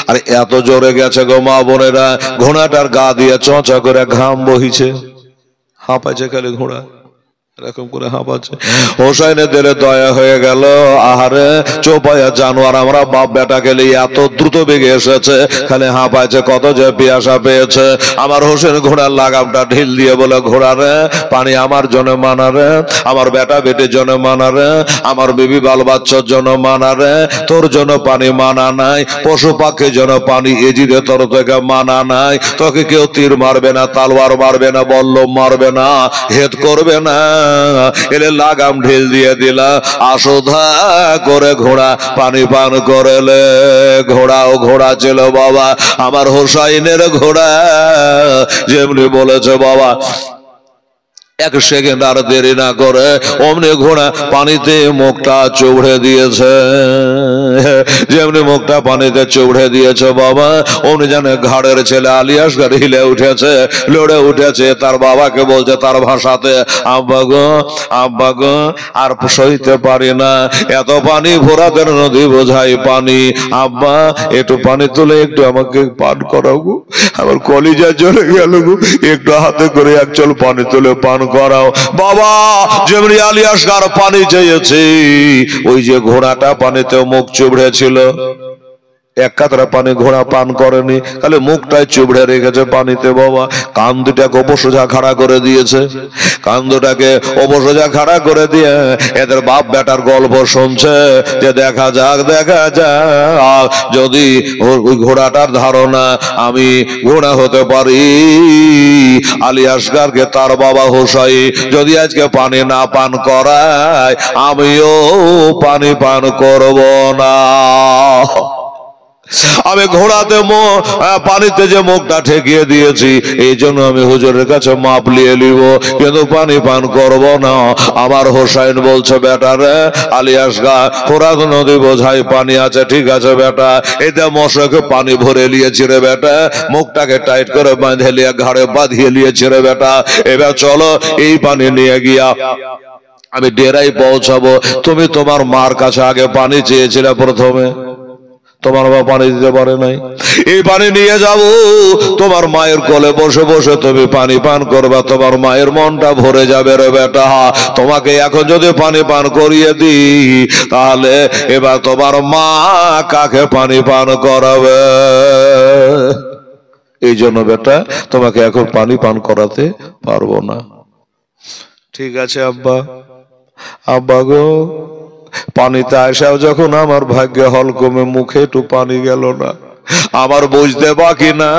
আর এত জোরে গেছে গো মা বোনেরা, ঘোড়াটার গা দিয়ে চঁচা করে ঘাম বহিছে। হাঁপাইছে খালি ঘোড়া, এরকম করে হাঁপাচ্ছে। হোসাইনের দিলে দয়া হয়ে গেল, আহারে চোপায়া জানোয়ার আমরা বাপ বেটাকে নিয়ে এত দ্রুত বেগে এসেছে, খালি হাঁপাইছে, কত যে পিয়াসা পেয়েছে। আমার হোসেন ঘোড়ার লাগামটা ঢিল দিয়ে বলে, ঘোড়া রে পানি আমার জন্য মানা রে, আমার বেটা বেটির জন্য মানা রে, আমার বিবি বাল বাচ্চার জন্য মানা রে, তোর জন্য পানি মানা নাই, পশু পাখির জন্য পানি এজিদে তোর থেকে মানা নাই। তোকে কেউ তীর মারবে না, তালওয়ার মারবে না, বল্লম মারবে না, হেদ করবে না, এলে লাগাম ঢিল দিয়ে দিলা, আসোধা করে ঘোড়া পানি পান করেলে। ঘোড়াও ঘোড়া ছিল বাবা, আমার হোসাইনের ঘোড়া, যেমনি বলেছে বাবা এক সেকেন্ড আর দেরি না করে অমনি ঘোড়া পানিতে মুখটা চৌড়ে দিয়েছে। যেমনি মুখটা পানিতে চৌড়ে দিয়েছে বাবা, অমনি জানে ঘাড়ের ছেলে আলিয়াসগার হিলে উঠেছে, লড়ে উঠেছে, তার বাবাকে বলছে তার ভাষাতে, আব্বা গো আব্বা গো আর সইতে পারি না, এত পানি, ফোরাতের নদী বোঝাই পানি, আব্বা একটু পানি তুলে একটু আমাকে পান করাও গো, আমার কলিজা জ্বলে গেল গো, একটু হাতে করে এক চল পানি তুলে পান করাও। বাবা যেমনি আলিয়াসগার পানি চেয়েছে, ওই যে ঘোড়াটা পানিতে মুখ চুবড়েছিল, এক কাতরা পানি ঘোড়া পান করেনি, খালি মুখটাই চুবড়ে রেখেছে পানিতে বাবা। কান দুটাকে অপসোজা খাড়া করে দিয়েছে, কান দুটাকে অপসোজা খাড়া করে দিয়ে এদের বাপ বেটার গল্প শুনছে, যে দেখা যাক দেখা যাক যদি ওই ঘোড়াটার ধারণা আমি ঘোড়া হতে পারি, আলিয়াসগারকে তার বাবা হোসাই যদি আজকে পানি না পান করায়, আমিও পানি পান করব না। আমি ঘোড়াতে পানিতে যে মুখটা ঠেকিয়ে দিয়েছি, এই জন্য আমি হুজুরের কাছে মাপ নিয়ে নিব, কিন্তু পানি পান করব না। আমার হোসাইন বলছে, বেটা রে আলিয়াসগা ফোরাত নদী বোঝাই পানি আছে, ঠিক আছে বেটা, এটা মশাকে পানি ভরে নিয়েছি রে বেটা, মুখটাকে টাইট করে বাঁধে নিয়ে ঘাড়ে বাঁধিয়ে নিয়েছি রে বেটা, এবার চলো এই পানি নিয়ে গিয়া আমি ডেরাই পৌঁছাবো। তুমি তোমার মার কাছে আগে পানি চেয়েছিলে প্রথমে, তোমার মা পানি দিতে পারে নাই, এই পানি নিয়ে যাব, তোমার মায়ের কোলে বসে বসে তুমি পানি পান করবা, তোমার মায়ের মনটা ভরে যাবে রে বেটা। তোমাকে এখন যদি পানি পান করিয়ে দিই, তাহলে এবার তোমার মা কাকে পানি পান করাবে? এই জন্য বেটা তোমাকে এখন পানি পান করাতে পারবো না। ঠিক আছে আব্বা। আব্বা গো পানিতে আসাও যখন আমার ভাগ্যে হলকমে মুখে একটু পানি গেল না, আমার বুঝতে বাকি না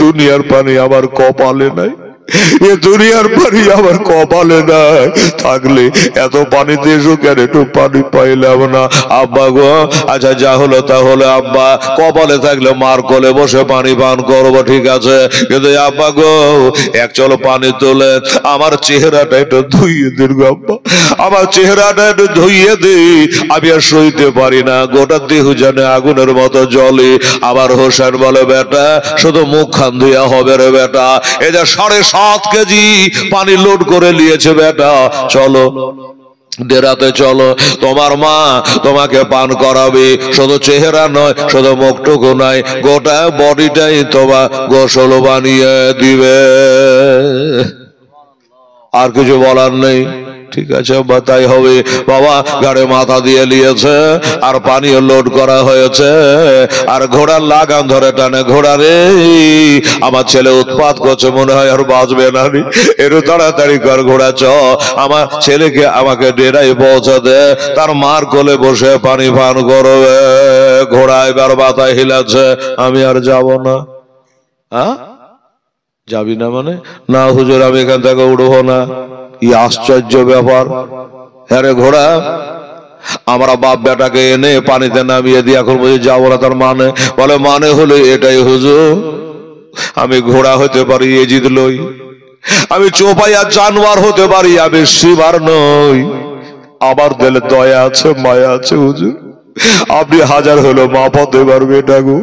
দুনিয়ার পানি আমার কপালে নাই। এ দুনিয়ার পানি আমার কপালে নাই, থাকলে এত পানিতে এসো কেন, একটু পানি পাইলাম না। আব্বা গো, আচ্ছা যা হলো তা হলো আব্বা, কপালে থাকলে মার কোলে বসে পানি পান করবো, ঠিক আছে, কিন্তু আব্বা গো এক চলো পানি তোলে আমার চেহারাটা একটু ধুইয়ে দিন গো আব্বা, আমার চেহারাটা একটু ধুইয়ে দিই, আমি আর সইতে পারি না, গোটা দেহ জানে আগুনের মতো জ্বলে। আবার হোসেন বলে বেটা শুধু মুখ খান ধুইয়া হবে রে বেটা, এই যে 7.5 কেজি পানি লোড করে নিয়েছে বেটা, চলো ডেরাতে চলো, তোমার মা তোমাকে পান করাবে, শুধু চেহারা নয়, শুধু মুখটুকু নয়, গোটা বডিটাই তোমার গোসল বানিয়ে দিবে। আর কিছু বলার নেই, ঠিক আছে বা তাই হবে। বাবা গাড়ি মাথা দিয়ে নিয়েছে আর পানিও লোড করা হয়েছে, আর ঘোড়ার লাগাম ধরে টানে, ঘোড়া রে আমার ছেলে উৎপাত করছে, মনে হয় আর বাঁচবে না, একটু তাড়াতাড়ি কর ঘোড়া, চ আমার ছেলেকে আমাকে ডেরায় পৌঁছে দে, তার মার কোলে বসে পানি পান করবে। ঘোড়া এবার মাথায় হিলাচ্ছে, আমি আর যাব না। হ্যাঁ যাবি না মানে? না হুজুর আমি এখান থেকে উঠবো না। কি আশ্চর্য ব্যাপার, হ্যাঁ রে ঘোড়া, আমরা বাপ বেটাকে এনে পানিতে নামিয়ে দিয়ে এখন বলছি যাবো না, তার মানে? বলে মানে হলো এটাই হুজুর, আমি ঘোড়া হতে পারি এজিদ লই, আমি চোপাইয়া জানোয়ার হতে পারি, আমি শিবার নই, আমার দিলে দয়া আছে মায়া আছে হুজুর, আপনি হাজার হলো মাপ হতে পারবে না গো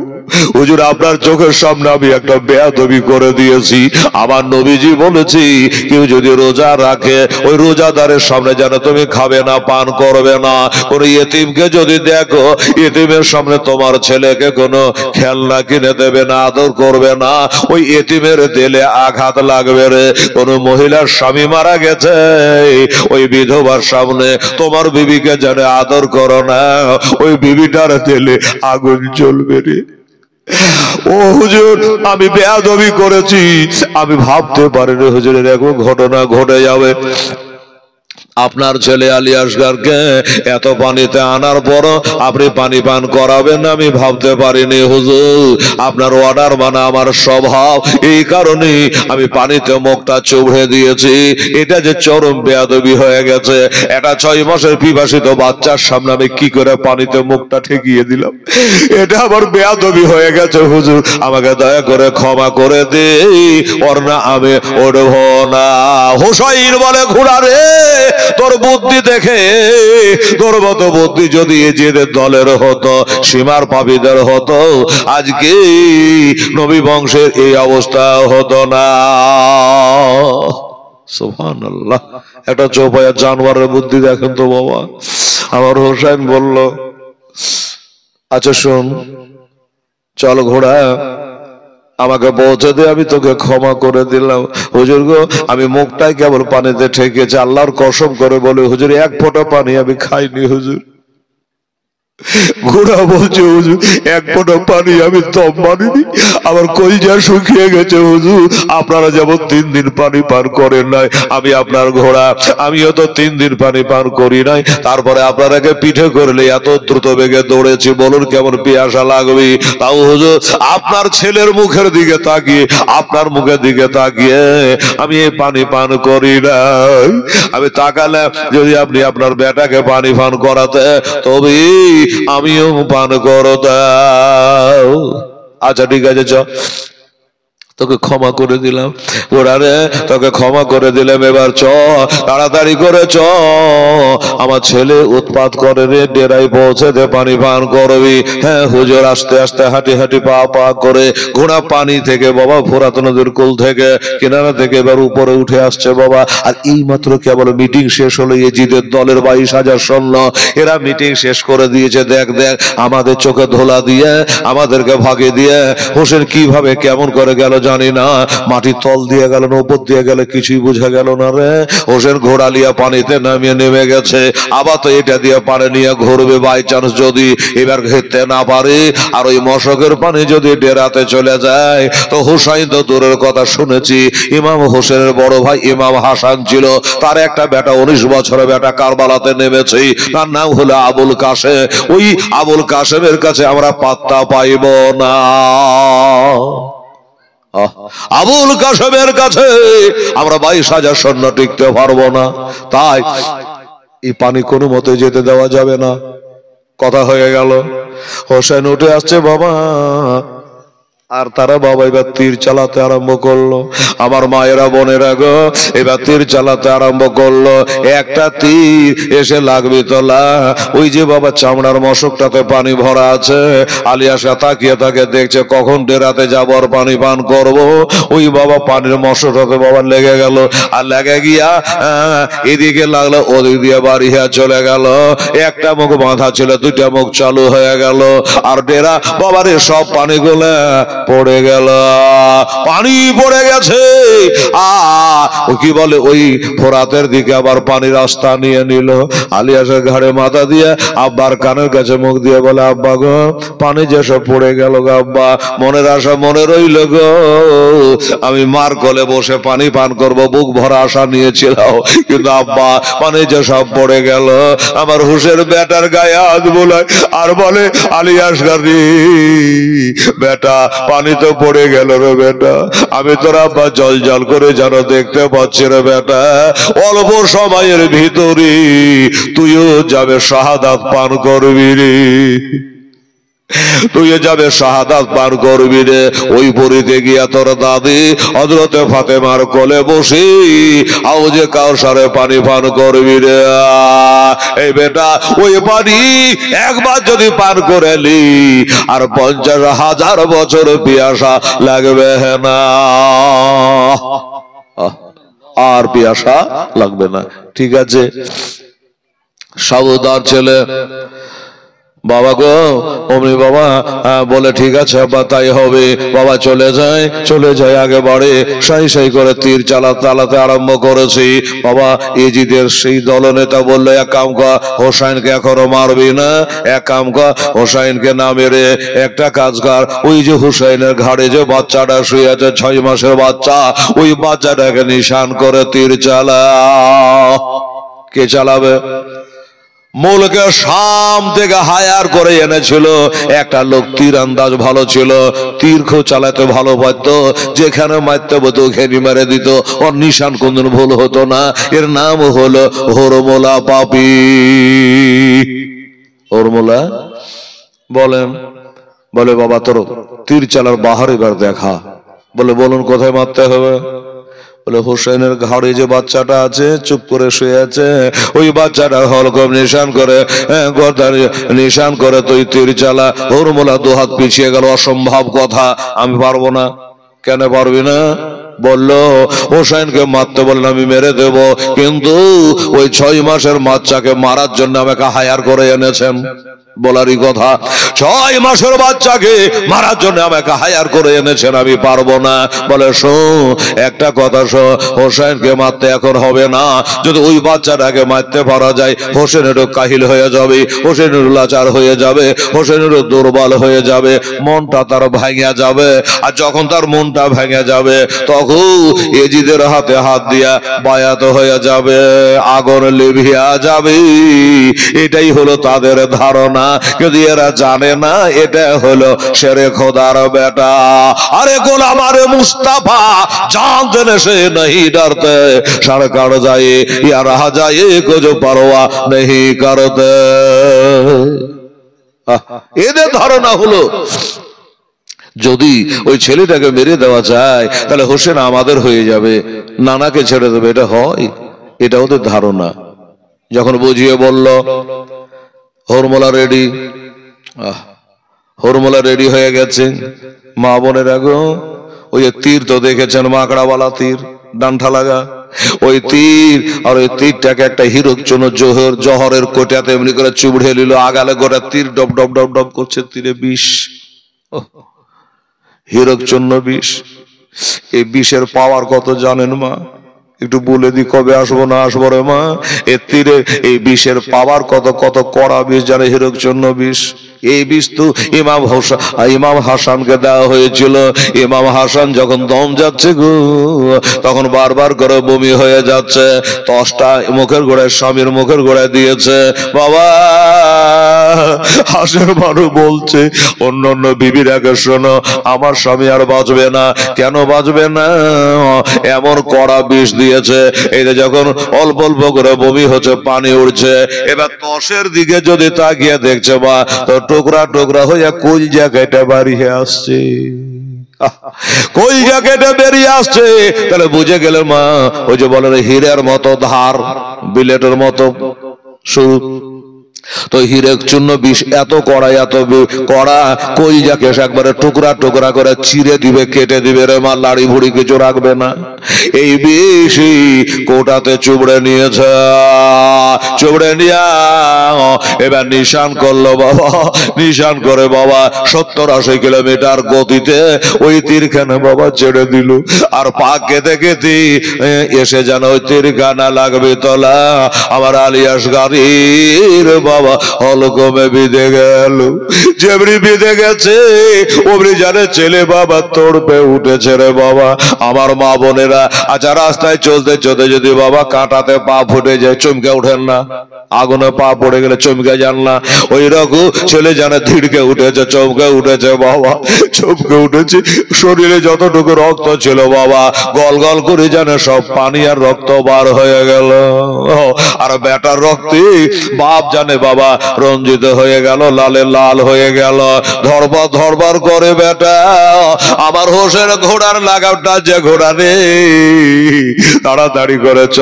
হুজুর, আপনার চোখের সামনে আমি একটা বেয়াদবি করে দিয়েছি। আমার নবীজি বলেছি কেউ যদি রোজা রাখে ওই রোজাদারের সামনে যেন তুমি খাবে না, পান করবে না। কোন ইতিমকে যদি দেখো, ইতিমের সামনে তোমার ছেলেকে কোনো খেলনা কিনে দেবে না, আদর করবে না, ওই ইতিমের দিলে আঘাত লাগবে রে। কোন মহিলার স্বামী মারা গেছে, ওই বিধবার সামনে তোমার বিবিকে যেন আদর করো না, ওই বিবিটার দিলে আগুন জ্বলবে রে। ও হুজুর আমি বেয়াদবি করেছি, আমি ভাবতে পারিনি হুজুরের এরকম ঘটনা ঘটে যাবে। আপনার ছেলে আলী আসগরকে এত পানিতে আনার পর আপনি পানি পান করাবেন আমি ভাবতে পারিনি হুজুর, আপনার অর্ডার মানে আমার স্বভাব, এই কারণে আমি পানিতে মুখটা চুবড়ে দিয়েছি। এটা যে চরম বেয়াদবি হয়ে গেছে, এটা 6 মাসের বিবাহিত বাচ্চার সামনে আমি কি করে পানিতে মুখটা ঠেকিয়ে দিলাম, এটা আমার বেয়াদবি হয়ে গেছে হুজুর, আমাকে দয়া করে ক্ষমা করে দে, ওর না আমি উঠব না। হুসাইন বলে ঘোড়া রে তোর বুদ্ধি দেখে, তোর মতো বুদ্ধি যদি এজিদের দলের হতো, সীমার পাপীদের হতো, আজকে নবী বংশের এই অবস্থা হতো না। সুবহানাল্লাহ, একটা চৌপায়া জানোয়ারের বুদ্ধি দেখেন তো বাবা। আমার হোসেন বলল আচ্ছা শোন, চল ঘোড়া আমাকে পৌঁছে দে, আমি তোকে ক্ষমা করে দিলাম। হুজুর গো আমি মুখটাই কেবল পানিতে ঠেকেছি, আল্লাহর কসম করে বলে হুজুর 1 ফোঁটা পানি আমি খাইনি হুজুর। ঘোড়া বলছে হুজুর 1 ফোঁটা পানি আমি দম মানিনি, আমার কলিজা শুকিয়ে গেছে হুজুর, আপনারা যেমন 3 দিন পানি পান করেন নাই, আমি আপনার ঘোড়া আমিও তো 3 দিন পানি পান করি নাই, তারপরে আপনারাকে পিঠে করলে এত দ্রুত বেগে দৌড়েছি, বলুন কেমন পিয়াসা লাগবে। তাও হুজুর আপনার ছেলের মুখের দিকে তাকিয়ে, আপনার মুখের দিকে তাকিয়ে আমি এই পানি পান করি নাই, আমি তাকালে যদি আপনি আপনার বেটাকে পানি পান করাতে তবে আমিও পান করতাম। আচ্ছা ঠিক আছে চ, তোকে ক্ষমা করে দিলাম ওরা রে, তোকে ক্ষমা করে দিলাম, এবার চ তাড়াতাড়ি করে চ, আমার ছেলে উৎপাত করে রে, ডেরাই পৌঁছে দে, পানি পান করবি। হ্যাঁ হুজুর আস্তে আস্তে হাঁটি হাঁটি পা পা করে ঘোড়া পানি থেকে বাবা ফোরাত নদীর কুল থেকে কিনারা থেকে এবার উপরে উঠে আসছে বাবা। আর এই মাত্র কেবল মিটিং শেষ হলো, এজিদের দলের 22,000 সৈন্য, এরা মিটিং শেষ করে দিয়েছে। দেখ দেখ আমাদের চোখে ধোলা দিয়ে আমাদেরকে ভাগে দিয়ে হোসেন কিভাবে কেমন করে গেল জানি না, মাটির তল দিয়ে গেল না উপর দিয়ে গেল কিছুই বোঝা গেল না রে। হোসেন ঘোড়া লিয়া পানিতে নামিয়ে নেমে গেছে, আবার তো এটা দিয়ে পানি নিয়ে ঘুরবে, বাই চান্স যদি এবার ঘেরতে না পারে আর ওই মশকের পানি যদি ডেরাতে চলে যায় তো হুসাইন তো দূরের কথা শুনেছি, ইমাম হোসেনের বড় ভাই ইমাম হাসান ছিল, তার একটা বেটা 19 বছরের বেটা কারবালাতে নেমেছে, তার নাম হলো আবুল কাসেম। ওই আবুল কাসেমের কাছে আমরা পাত্তা পাইব না। আবুল কাসেমের কাছে আমরা 22,000 সৈন্য টিকতে পারবো না, তাই এই পানি কোনো মতে যেতে দেওয়া যাবে না। কথা হয়ে গেল। হোসেন উঠে আসছে বাবা, আর তারা বাবা এবার তীর চালাতে আরম্ভ করলো। আমার মায়েরা বোনেরা গো, এবার তীর চালাতে আরম্ভ করলো। একটা তীর এসে লাগবে তোলা, ওই যে বাবা চামড়ার মশকটাতে পানি ভরা আছে। আলিয়াসা তাকিয়ে তাকে দেখছে কখন ডেরাতে যাবো আর পানি পান করব। ওই বাবা পানির মশকটাতে বাবা লেগে গেল, আর লেগে গিয়া এদিকে লাগলো, ওদিক দিয়ে বাড়িয়া চলে গেল। একটা মুখ বাঁধা ছিল, দুইটা মুখ চালু হয়ে গেল, আর ডেরা বাবারে সব পানিগুলো পড়ে গেল। পানি পড়ে গেছে। ও কি বলে, ওই ফোরাতের দিকে আবার পানির রাস্তা নিয়ে নিল। আলিয়াসের ঘাড়ে মাথা দিয়ে আব্বার কানের কাছে মুখ দিয়ে বলে, আব্বা গো, পানি যেসব পড়ে গেল গো আব্বা, মনের আশা মনে রইল গো, আমি মার কোলে বসে পানি পান করব, বুক ভরা আশা নিয়েছিলাম, কিন্তু আব্বা পানি যেসব পড়ে গেল। আমার হুশের বেটার গায়ে হাত বোলায় আর বলে, আলিয়াস গাড়ি বেটা, পানি তো পড়ে গেল রে বেটা, আমি তোর আব্বা জল জল করে যেন দেখতে পাচ্ছি রে বেটা, অল্প সময়ের ভিতরে তুইও যাবে শাহাদাত পান করবি রে, তুই যাবে শাহাদাত পান করবি রে। ওই পুরীতে গিয়া তোর দাদি হযরতে ফাতেমার কোলে বসে হাউজে কাউসারে পানি পান করবি রে। এই বেটা, ওই পানি একবার যদি পান করে লি আর 50,000 বছর পিয়াসা লাগবে না, আর পিয়াসা লাগবে না। ঠিক আছে, সাবধান ছেলে। বাবা গো, অমনি বাবা বলে, ঠিক আছে আব্বা, তাই হবে। বাবা চলে যায় আগে বাড়ে, সাই সাই করে তীর চালাতে আরম্ভ করেছি। বাবা ইজিদের সেই দলনেতা বললো, এক কাম কর, হোসাইনকে এখনো মারবি না, এক কাম কর, হোসাইনকে না মেরে একটা কাজ কর, ওই যে হুসাইনের ঘাড়ে যে বাচ্চাটা শুয়ে আছে, 6 মাসের বাচ্চা, ওই বাচ্চাটাকে নিশান করে তীর চালা। কে চালাবে? মূলকে শাম থেকে হায়ার করে এনেছিল একটা লোক, তীর আন্দাজ ভালো ছিল, তীর খো চালাতে ভালো পারতো, যেখানে মারতে হতো ওখানে মেরে দিত, ওর নিশান কোনদিন ভুল হতো না। এর নাম হলো হরমোলা পাপি। হরমোলা বলেন, বলে বাবা তোর তীর চালার বাহার এবার দেখা। বলে বলুন কোথায় মারতে হবে? বলে হোসেনের ঘাড়ে যে বাচ্চাটা আছে চুপ করে শুয়ে আছে, ওই বাচ্চাটা হলকম নিশান করে তুই তীর চালা। হরমোলা 2 হাত পিছিয়ে গেল, অসম্ভব কথা, আমি পারবো না। কেন পারবি না? বললো হোসেনকে মারতে বললেন আমি মেরে দেব, কিন্তু ওই 6 মাসের বাচ্চাকে মারার জন্য আমাকে হায়ার করে এনেছেন। বলারই কথা, 6 মাসের বাচ্চাকে মারার জন্য আমাকে হায়ার করে এনেছেন, আমি পারবো না। বলে শোন, একটা কথা শোন, হোসেনকে মারতে এখন হবে না, যদি ওই বাচ্চাটাকে মারতে পারা যায়, হোসেনেরও কাহিল হয়ে যাবে, হোসেনেরও লাচার হয়ে যাবে, হোসেনেরও দুর্বল হয়ে যাবে, মনটা তার ভেঙে যাবে। আর যখন তার মনটা ভেঙে যাবে, তখন এজিদের হাতে হাত দিয়া বায়াত হয়ে যাবে, আগুন লিভিয়া যাবে। এটাই হলো তাদের ধারণা, কিন্তু এরা জানে না এটা হলো শেরে খোদার বেটা। আরে গোলাম আরে মুস্তাফা জান দেনে সে नहीं डरते, सरकार जाए या रहा जाए कुछ परवाह नहीं करते। এদের ধারণা হলো যদি ওই ছেলেটাকে মেরে দেওয়া যায় তাহলে হোসেন আমাদের হয়ে যাবে, নানাকে ছেড়ে দেবে। এটা হয়, এটা ওদের ধারণা। যখন বুঝিয়ে বলল হরমোলা রেডি, হরমোলা রেডি হয়ে গেছে। মা বোনের আগে ওই তীর তো দেখেছেন, মাকড়াওয়ালা তীর, ডান্ঠা লাগা, ওই তীর, আর ওই তীরটাকে একটা হিরক চুন জহরের কোটাতে এমনি করে চুবড়ে নিল, আগালে গোটা তীর ডব ডব ডব ডব করছে, তীরে বিষ, হিরক চূর্ণ বিষ। এই বিষের পাওয়ার কত জানেন মা? একটু বলে দি কবে আসবো না আসবো রে মা। এর তীরে এই বিষের পাওয়ার কত কত কড়া বিষ, যারা হিরকচন্ন বিষ। এই বিষ তো ইমাম হাসানকে দেওয়া হয়েছিল। ইমাম হাসান যখন দম যাচ্ছে গো, তখন বারবার করে বমি হয়ে যাচ্ছে। তসটা মুখের গোড়ায়, স্বামীর মুখের গোড়ায় দিয়েছে। বাবা হাসের মানুষ বলছে অন্য অন্য বিবির আগে শোনো, আমার স্বামী আর বাঁচবে না। কেন বাঁচবে না? এমন কড়া বিষ দিয়েছে। এই যে যখন অল্প অল্প করে বমি হচ্ছে, পানি উঠছে, এবার তসের দিকে যদি তাকিয়ে দেখছে বা, তো টুকরা টুকরা হয়ে কলজা কেটে বাড়িয়ে আসছে। কলজা কেটে বেরিয়ে আসছে। তাহলে বুঝে গেলে মা, ওই যে বলে হীরের মতো ধার, বিলেটের মতো শুরু। তো হিরেক চূর্ণ বিষ এত কড়া, এত কড়া, কলজাকে একবারে টুকরা টুকরা করে চিরে দিবে, কেটে দিবে রে মা, লাড়ি ভুড়ি কিছু রাখবে না। এই বিষই কোটাতে চুবড়ে নিয়েছে। চুবড়ে নিয়ে এবার নিশান করলো বাবা। নিশান করে বাবা 70-80 কিলোমিটার গতিতে ওই তীরখানা বাবা ছেড়ে দিল। আর পা কেটে কেটে এসে যেন ওই তীরখানা লাগবে তলা, আমার আলিয়াস গাড়ির বাবা হলকমে বিঁধে গেল। যেমনি বিঁধে গেছে অমনি জানে ছেলে বাবা তড়পে উঠেছে রে বাবা। আমার মা বোনেরা, আচ্ছা রাস্তায় চলতে চলতে যদি বাবা কাঁটাতে পা ফুটে যায়, চমকে উঠেন না? আগুনে পা পড়ে গেলে চমকে যান না? ওই রকম ছেলে জানে ধিড়কে উঠেছে, চমকে উঠেছে বাবা। চমকে উঠেছে, শরীরে যতটুকু রক্ত ছিল বাবা গল গল করে জানে সব পানি আর রক্ত বার হয়ে গেল। আর বেটার রক্তে বাপ জানে বাবা রঞ্জিত হয়ে গেল, লালে লাল হয়ে গেল। ধরবার ধরবার করে বেটা আমার হোসেন ঘোড়ার লাগামটা যে ঘোড়া রে, তাড়াতাড়ি করে চ,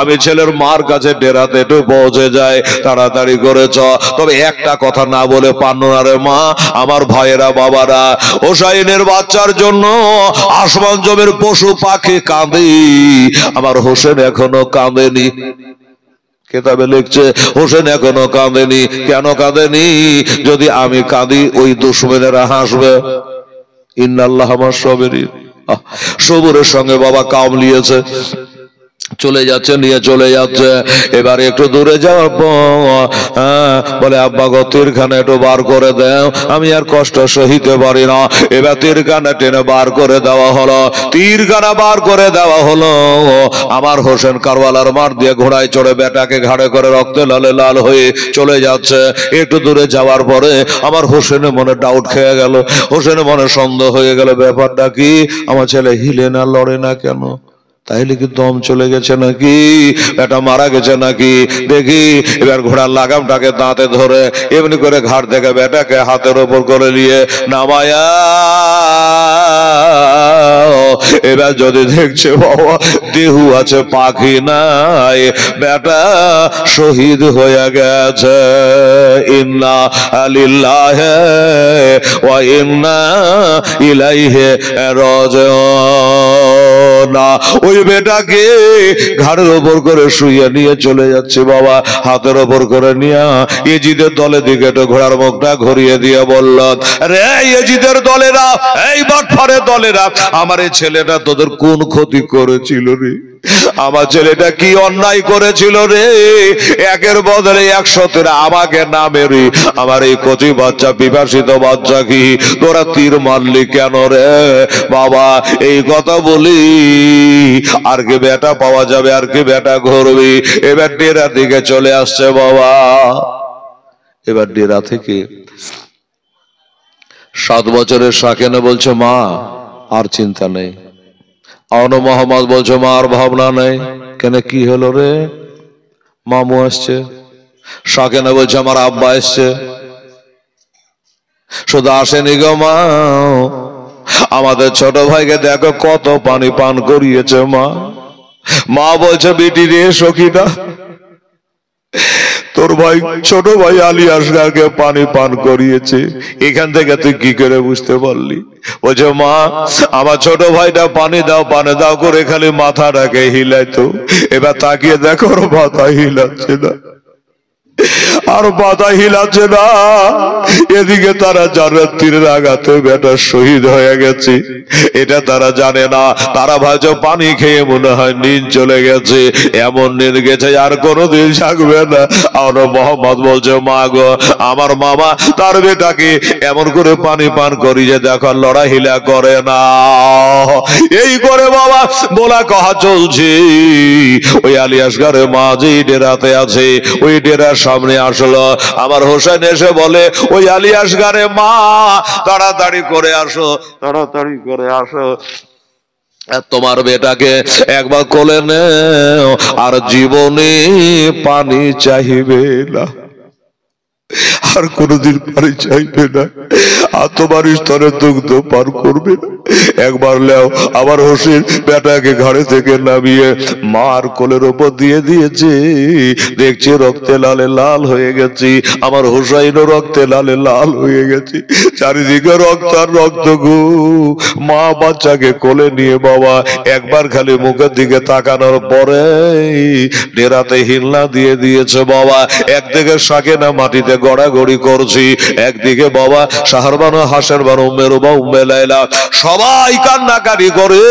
আমি ছেলের মার কাছে ডেরাতে একটু পৌঁছে যাই, তাড়াতাড়ি করে চ। তবে একটা কথা না বলে পারল না রে মা। আমার ভাইয়েরা বাবারা, হোসাইনের বাচ্চার জন্য আসমান জমির পশু পাখি কাঁদে, আমার হোসেন এখনো কাঁদেনি। কেতাবে লিখছে হোসেন এখনো কাঁদেনি। কেন কাঁদেনি? যদি আমি কাঁদি ওই দুশমনেরা হাসবে। ইন্নাল্লাহ আমার সবেরই সবুরের সঙ্গে বাবা কামলিয়েছে, চলে যাচ্ছে, নিয়ে চলে যাচ্ছে। এবার একটু দূরে যাওয়ার পর বলে আব্বা গো তীরখানা একটু বার করে দাও, আমি আর কষ্ট সহিতে পারি না। এবার তীরখানা টেনে বার করে দেওয়া হলো। তীরখানা বার করে দেওয়া হলো। আমার হোসেন কারওয়ালার মার দিয়ে ঘোড়ায় চড়ে বেটাকে ঘাড়ে করে রক্তে লালে লাল হয়ে চলে যাচ্ছে। একটু দূরে যাওয়ার পরে আমার হোসেনের মনে ডাউট খেয়ে গেল, হোসেনের মনে সন্দেহ হয়ে গেল, ব্যাপারটা কি? আমার ছেলে হিলে না, লড়ে না কেন? তাইলে কি দম চলে গেছে নাকি? এটা মারা গেছে নাকি? দেখি। এবার ঘোড়ার লাগামটাকে দাঁতে ধরে এমনি করে ঘাট থেকে বেটাকে হাতের ওপর করে নিয়ে নামায়া, এবার যদি দেখছে বাবা দেহু আছে, পাখি নাই, বেটা শহীদ হয়ে গেছে। ইন্না লিল্লাহি ওয়া ইন্না ইলাইহি রাজিউন। ওই বেটাকে ঘাড়ের ওপর করে শুয়ে নিয়ে চলে যাচ্ছে বাবা, হাতের ওপর করে নিয়ে ইজিদের দলের দিকে একটু ঘোড়ার মুখটা ঘুরিয়ে দিয়ে বলল, রে ইজিদের দলেরা, এই বাটফারের দলেরা, আমার এই ছেলেটা তোদের কোন ক্ষতি করেছিল রে? আমার ছেলেটা কি অন্যায় করেছিল রে? একের বদলে 100 আমাকে না মেরে আমার এই কচি বাচ্চা, বিভাসিত বাচ্চা কি তোরা তীর মারলি কেন রে বাবা? এই কথা বলি আর কি বেটা পাওয়া যাবে, আর কি বেটা ঘুরবি? এবার ডেরা দিকে চলে আসছে বাবা। এবার ডেরা থেকে 7 বছরের শাকেনে বলছে মা আর চিন্তা নেই। আনো মোহাম্মদ বলছে মা আর ভাবনা নেই। কেন কি হলো রে? মামু আসছে। শাকেনে বলছে আমার আব্বা এসছে। শুধু আসেনি গো মা, আমাদের ছোট ভাইকে দেখো কত পানি পান করিয়েছে মা। মা বলছে বেটি রে সখীটা, তোর ভাই ছোট ভাই আলী আসগারকে পানি পান করিয়েছে, এখান থেকে তুই কি করে বুঝতে পারলি? বলছে মা আমার ছোট ভাইটা পানি দাও পানি দাও করে খালি মাথাটাকে হিলাইতো, এবার তাকিয়ে দেখো ওর মাথা হিলাচ্ছে না। আর মাথা হিলাচ্ছে না। এদিকে তারা জান্নাতের আঘাতে বেটা শহীদ হয়ে গেছে, এটা তারা জানে না। তারা ভাবছে পানি খেয়ে মনে হয় নিন চলে গেছে, এমন নিন গেছে আর কোনোদিন জাগবে না। আর মোহাম্মদ বলছে, মা গো, আমার মামা তার বেটাকে এমন করে পানি পান করি যে দেখো লড়া হিলা করে না। এই করে বাবা বলা কহা চলছে। ওই আলিয়াসগারের মা যে ডেরাতে আছে, ওই ডেরার সামনে আসলো। আমার হোসেন এসে বলে, ওই আলিয়াসগারে মা, তাড়াতাড়ি করে আসো, তাড়াতাড়ি করে আসো, তোমার বেটাকে একবার কোলে নেও, আর জীবনে পানি চাইবে না, আর কোনদিন পানি চাইবে না, আর তোমার স্তরে দুগ্ধ পান করবে না। একবার লেও। আবার হোসেন বেটাকে ঘাড়ে থেকে নামিয়ে মার কোলের ওপর দিয়ে দিয়েছে। দেখছে রক্তে লালে লাল হয়ে গেছে, আমার হোসাইনও রক্তে লালে লাল হয়ে গেছে, চারিদিকে রক্ত আর রক্ত গো। মা বাচ্চাকে কোলে নিয়ে বাবা একবার খালি মুখের দিকে তাকানোর পরে ডেরাতে হিল্লা দিয়ে দিয়েছে বাবা। একদিকে সাকেনা মাটিতে গড়াগড়ি করছি, একদিকে বাবা শাহরবানো হাসের বানো মেরুবা উম্মে লাইলা সবাই কান্নাকাটি করে,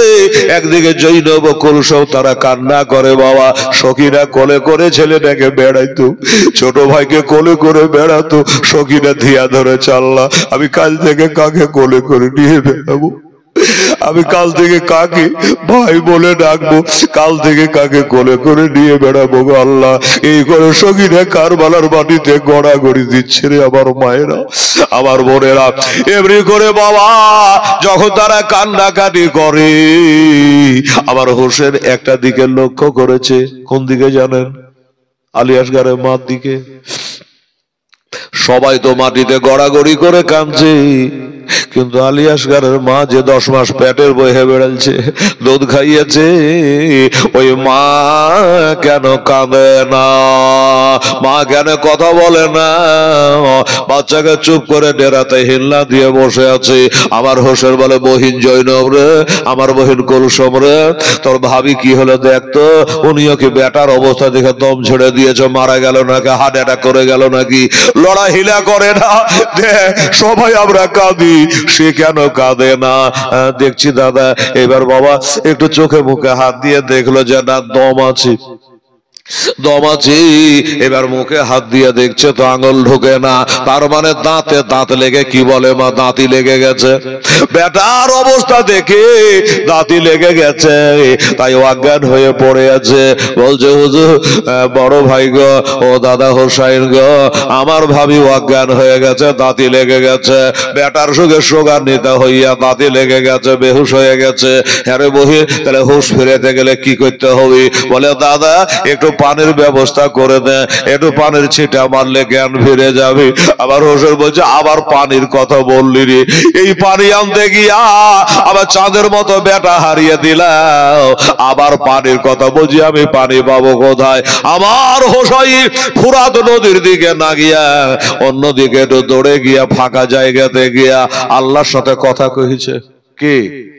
একদিকে জৈনব কুলসও তারা কান্না করে বাবা। সখীরা কোলে করে ছেলেটাকে বেড়াইতো, ছোট ভাইকে কোলে করে বেড়াতো। সখীরা ধিয়া ধরে চাল্লা, আমি কাল থেকে কাকে কোলে করে নিয়ে বেড়াবো, আমি কাল থেকে কাকে ভাই বলে ডাকবো, কাল থেকে কাকে কোলে করে নিয়ে বেড়াবো গো আল্লাহ। এই করে সখীরা কারবালার মাটিতে গড়াগড়ি দিচ্ছে রে আমার মায়েরা, আমার বোনেরা। এমনি করে বাবা যখন তারা কান্নাকাটি করে, আমার হোসেন একটা দিকে লক্ষ্য করেছে। কোন দিকে জানেন? আলিয়াসগারের মার দিকে। সবাই তো মাটিতে গড়াগড়ি করে কাঁদছে, কিন্তু আলিয়াসগারের মা যে 10 মাস পেটের বহে বেড়াচ্ছে, দুধ খাইয়েছে, ওই মা কেন কাঁদে না? মা কেন কথা বলে না? বাচ্চাকে চুপ করে ডেরাতে হিল্লা দিয়ে বসে আছে। আমার হোসেন বলে, বহিন জৈনব রে, আমার বহিন কুলসুম রে, তোর ভাবি কি হলো দেখতো, উনিও কি বেটার অবস্থা দেখে দম ছেড়ে দিয়েছে, মারা গেল নাকি, হার্ট অ্যাটাক করে গেল নাকি? লড়া হিলা করে না। সবাই আমরা কাঁদি, সে কেন কাঁদে না? দেখছি দাদা এবার বাবা একটু চোখে মুখে হাত দিয়ে দেখলো যে না, দম আছে, দম আছে। এবার মুখে হাত দিয়ে দেখছে তো আঙুল ঢোকে না, তার মানে দাঁতে দাঁত লেগে, কি বলে মা, দাঁতি লেগে গেছে। বেটার অবস্থা দেখে দাঁতি লেগে গেছে, তাই অজ্ঞান হয়ে পড়ে আছে। বলছে, হুজুর বড় ভাই গো, ও দাদা হোসাইন গো, আমার ভাবি অজ্ঞান হয়ে গেছে, দাঁতি লেগে গেছে। বেটার সঙ্গে সুগার নিতে হইয়া দাঁতি লেগে গেছে, বেহুশ হয়ে গেছে। হ্যাঁ রে বহি, তাহলে হুশ ফিরেতে গেলে কি করতে হবে? বলে, দাদা একটু পানির ব্যবস্থা করে দে, একটু পানির ছিটা মারলে জ্ঞান ফিরে যাবে। আবার হোসেন বলছে, আবার পানির কথা বললি রে, এই পানি আনতে গিয়া আবার চাঁদের মতো বেটা হারিয়ে দিলাম, আবার পানির কথা বলছি, আমি পানি পাবো কোথায়? আমার হোসাইন ফুরাত নদীর দিকে না গিয়া অন্যদিকে একটু দৌড়ে গিয়া ফাঁকা জায়গাতে গিয়া আল্লাহর সাথে কথা কইছে। কি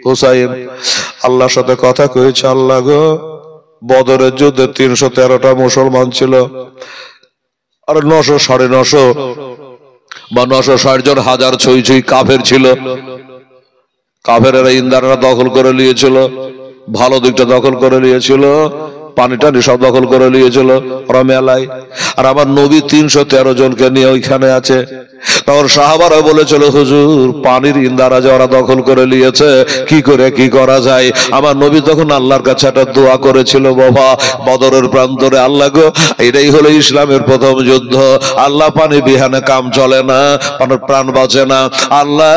হোসাইন আল্লাহর সাথে কথা কইছে, আল্লাহ গো, বদরের যুদ্ধে 313টা মুসলমান ছিল, আর 900 950 বা 960 জন, হাজার ছুঁই ছুঁই কাফের ছিল। কাফেরেরা ইন্দারা দখল করে নিয়েছিল, ভালো দিকটা দখল করে নিয়েছিল, পানিটা সব দখল করে নিয়েছিল ওরা মেলায়। আর আমার নবী 313 জনকে নিয়ে ওইখানে আছে। তখন সাহাবারা বলেছিল, হুজুর পানির ইন্দারা যে ওরা দখল করে নিয়েছে, কি করে কি করা যায়? আমার নবী তখন আল্লাহর কাছে একটা দোয়া করেছিল, বাবা বদরের প্রান্তরে, আল্লাহ গো, এটাই হলো ইসলামের প্রথম যুদ্ধ, আল্লাহ পানি বিহানে কাম চলে না, প্রাণ বাঁচে না, আল্লাহ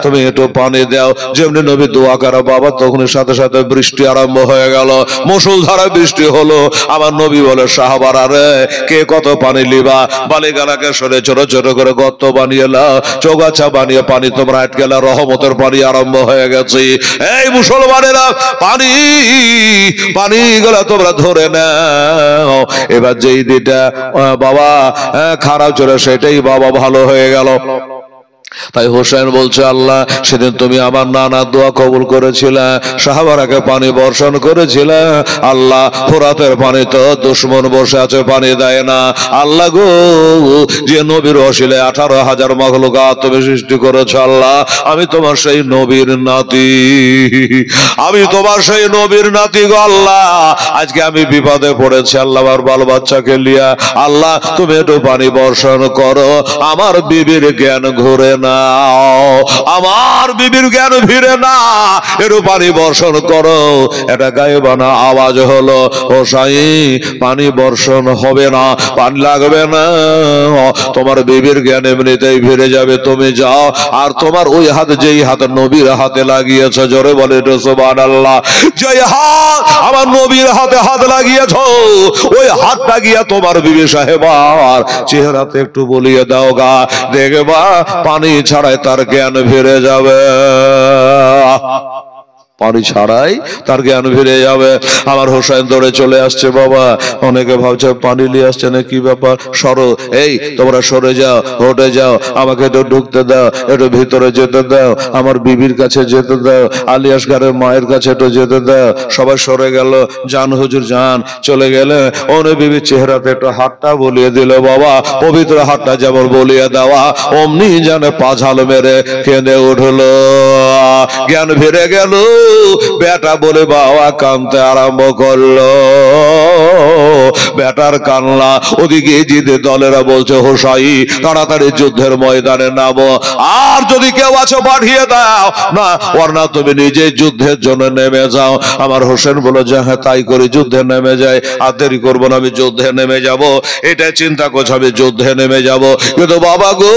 তুমি একটু পানি দাও। যেমনি নবী দোয়া করা বাবা, তখন সাথে সাথে বৃষ্টি আরম্ভ হয়ে গেল, মুষলধারে বৃষ্টি হলো। আমার নবী বলে, সাহাবারা রে, কে কত পানি লিবা? বালিগালাকে সরে ছোট ছোট করে গর্ত বানিয়ে লাও, চৌগাছা বানিয়ে পানি তোমরা আটকে লাও, রহমতের পানি আরম্ভ হয়ে গেছে। এই মুসলমানেরা, পানি পানি গুলা তোমরা ধরে নাও। এবার যেই দিটা বাবা খারাপ ছিল, সেটাই বাবা ভালো হয়ে গেল। তাই হোসেন বলছে, আল্লাহ সেদিন তুমি আমার নানা দোয়া কবুল করেছিলে, সাহাবারাকে পানি বর্ষণ করেছিলে। আল্লাহ ফোরাতের পানি তো দুশ্মন বসে আছে, পানি দেয় না। আল্লাহ গো, যে নবীর ওসিলে 18,000 মাখলুকাত তুমি সৃষ্টি করেছো, আল্লাহ আমি তোমার সেই নবীর নাতি, আমি তোমার সেই নবীর নাতি গো আল্লাহ। আজকে আমি বিপদে পড়েছি আল্লাহ, আমার বাল বাচ্চাকে লিয়া, আল্লাহ তুমি একটু পানি বর্ষণ করো, আমার বিবির জ্ঞান ঘুরে না, আমার বিবির জ্ঞান ফিরে না, একটু পানি বর্ষণ করো। এটা গায়েবানা আওয়াজ হলো, ও সাই পানি বর্ষণ হবে না, পানি লাগবে না, তোমার বিবির জ্ঞান এমনিতেই ফিরে যাবে, তুমি যাও। আর তোমার ওই হাত, যেই হাত নবীর হাতে লাগিয়েছ, জোরে বলে একটু সুবহানাল্লাহ, যেই হাত আমার নবীর হাতে হাত লাগিয়েছ, ওই হাতটা গিয়া তোমার বিবি সাহেবার চেহারাতে একটু বলিয়ে দাও গা, দেখবা পানি ছাড়াই তার জ্ঞান ফিরে যাবে, পানি ছাড়াই তার জ্ঞান ফিরে যাবে। আমার হোসেন দৌড়ে চলে আসছে। বাবা, অনেকে ভাবছে পানি নিয়ে আসছে না, কি ব্যাপার, সরো, এই তোমরা সরে যাও, হটে যাও, আমাকে একটু ঢুকতে দাও, একটু ভিতরে যেতে দাও, আমার বিবির কাছে যেতে দাও, আলিয়াসগারের মায়ের কাছে একটু যেতে দাও। সবাই সরে গেল, জান হুজুর যান, চলে গেলে ওনে বিবির চেহারাতে একটু হাতটা বলিয়ে দিল। বাবা, পবিত্র হাতটা যেমন বলিয়ে দেওয়া, অমনি জানে পাঝাল মেরে কেঁদে উঠলো, জ্ঞান ফিরে গেল। বেটা বলে বাবা কাঁদতে আরম্ভ করলো, বেটার কান্না। ওদিকে জিদের দলেরা বলছে, হোসাই তাড়াতাড়ি যুদ্ধের ময়দানে নামো, আর যদি কেউ আছো পাঠিয়ে দাও, না ওরনা তুমি নিজে যুদ্ধের জন্য নেমে যাও। আমার হোসেন বলো যে হ্যাঁ তাই করি, যুদ্ধে নেমে যাই, আর দেরি করবো না, আমি যুদ্ধে নেমে যাব। এটা চিন্তা করছে আমি যুদ্ধে নেমে যাব। কিন্তু বাবা গো,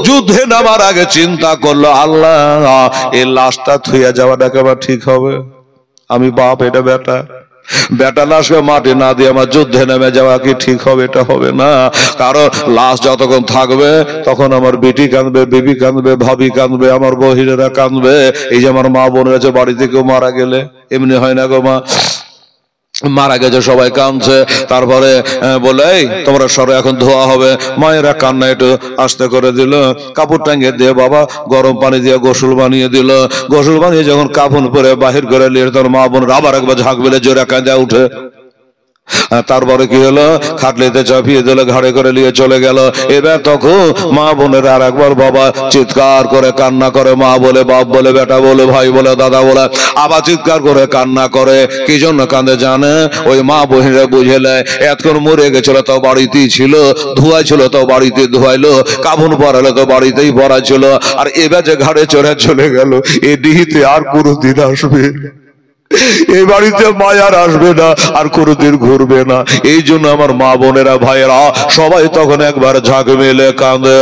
যুদ্ধে নামার আগে চিন্তা করলো, আল্লাহ এই লাশটা থুয়ে যাওয়াটা কেমন ঠিক হবে? আমি বাপ, এটা বেটা, বেটা লাশকে মাটি না দিয়ে আমার যুদ্ধে নেমে যাওয়া কি ঠিক হবে? এটা হবে না। কারণ লাশ যতক্ষণ থাকবে তখন আমার বেটি কাঁদবে, বিবি কাঁদবে, ভাবি কাঁদবে, আমার বহিরেরা কাঁদবে। এই যে আমার মা বোনের আছে, বাড়িতে কেউ মারা গেলে এমনি হয় না গো মা, মারা গেছে সবাই কাঁদছে, তারপরে বলে এই তোমরা সরে, এখন ধোয়া হবে। মায়েরা কান্না একটু আস্তে করে দিল, কাপড় টাঙ্গিয়ে দিয়ে বাবা গরম পানি দিয়ে গোসল বানিয়ে দিল। গোসল বানিয়ে যখন কাফন পরে বাহির করে নিয়ে, তোর মা বোন আবার একবার ঝাঁক বেলে জোরে কাঁদা উঠে। তারপরে কি হলো, খাটলিতে চাপিয়ে দিল, ঘাড়ে করে নিয়ে চলে গেল। এবার তখন মা বোনের আর একবার বাবা চিৎকার করে কান্না করে, মা বলে, বাপ বলে, বেটা বলে, ভাই বলে, দাদা বলে, আবার চিৎকার করে কান্না করে। কি জন্য কাঁদে জানে? ওই মা বোনেরা বুঝেলে এতক্ষণ মরে গেছিল তো বাড়িতেই ছিল, ধোয়া ছিল তো বাড়িতে ধোয়াইলো, কাফন পরালো তো বাড়িতেই পরা ছিল, আর এবার যে ঘাড়ে চড়ে চলে গেল, এ ডিহিতে আর কোনোদিন আসবে, এই বাড়িতে মায়ার আসবে না, আর কোনোদিন ঘুরবে না। এই জন্য আমার মা বোনেরা, ভাইয়েরা সবাই তখন একবার ঝাঁক মেলে কাঁদে।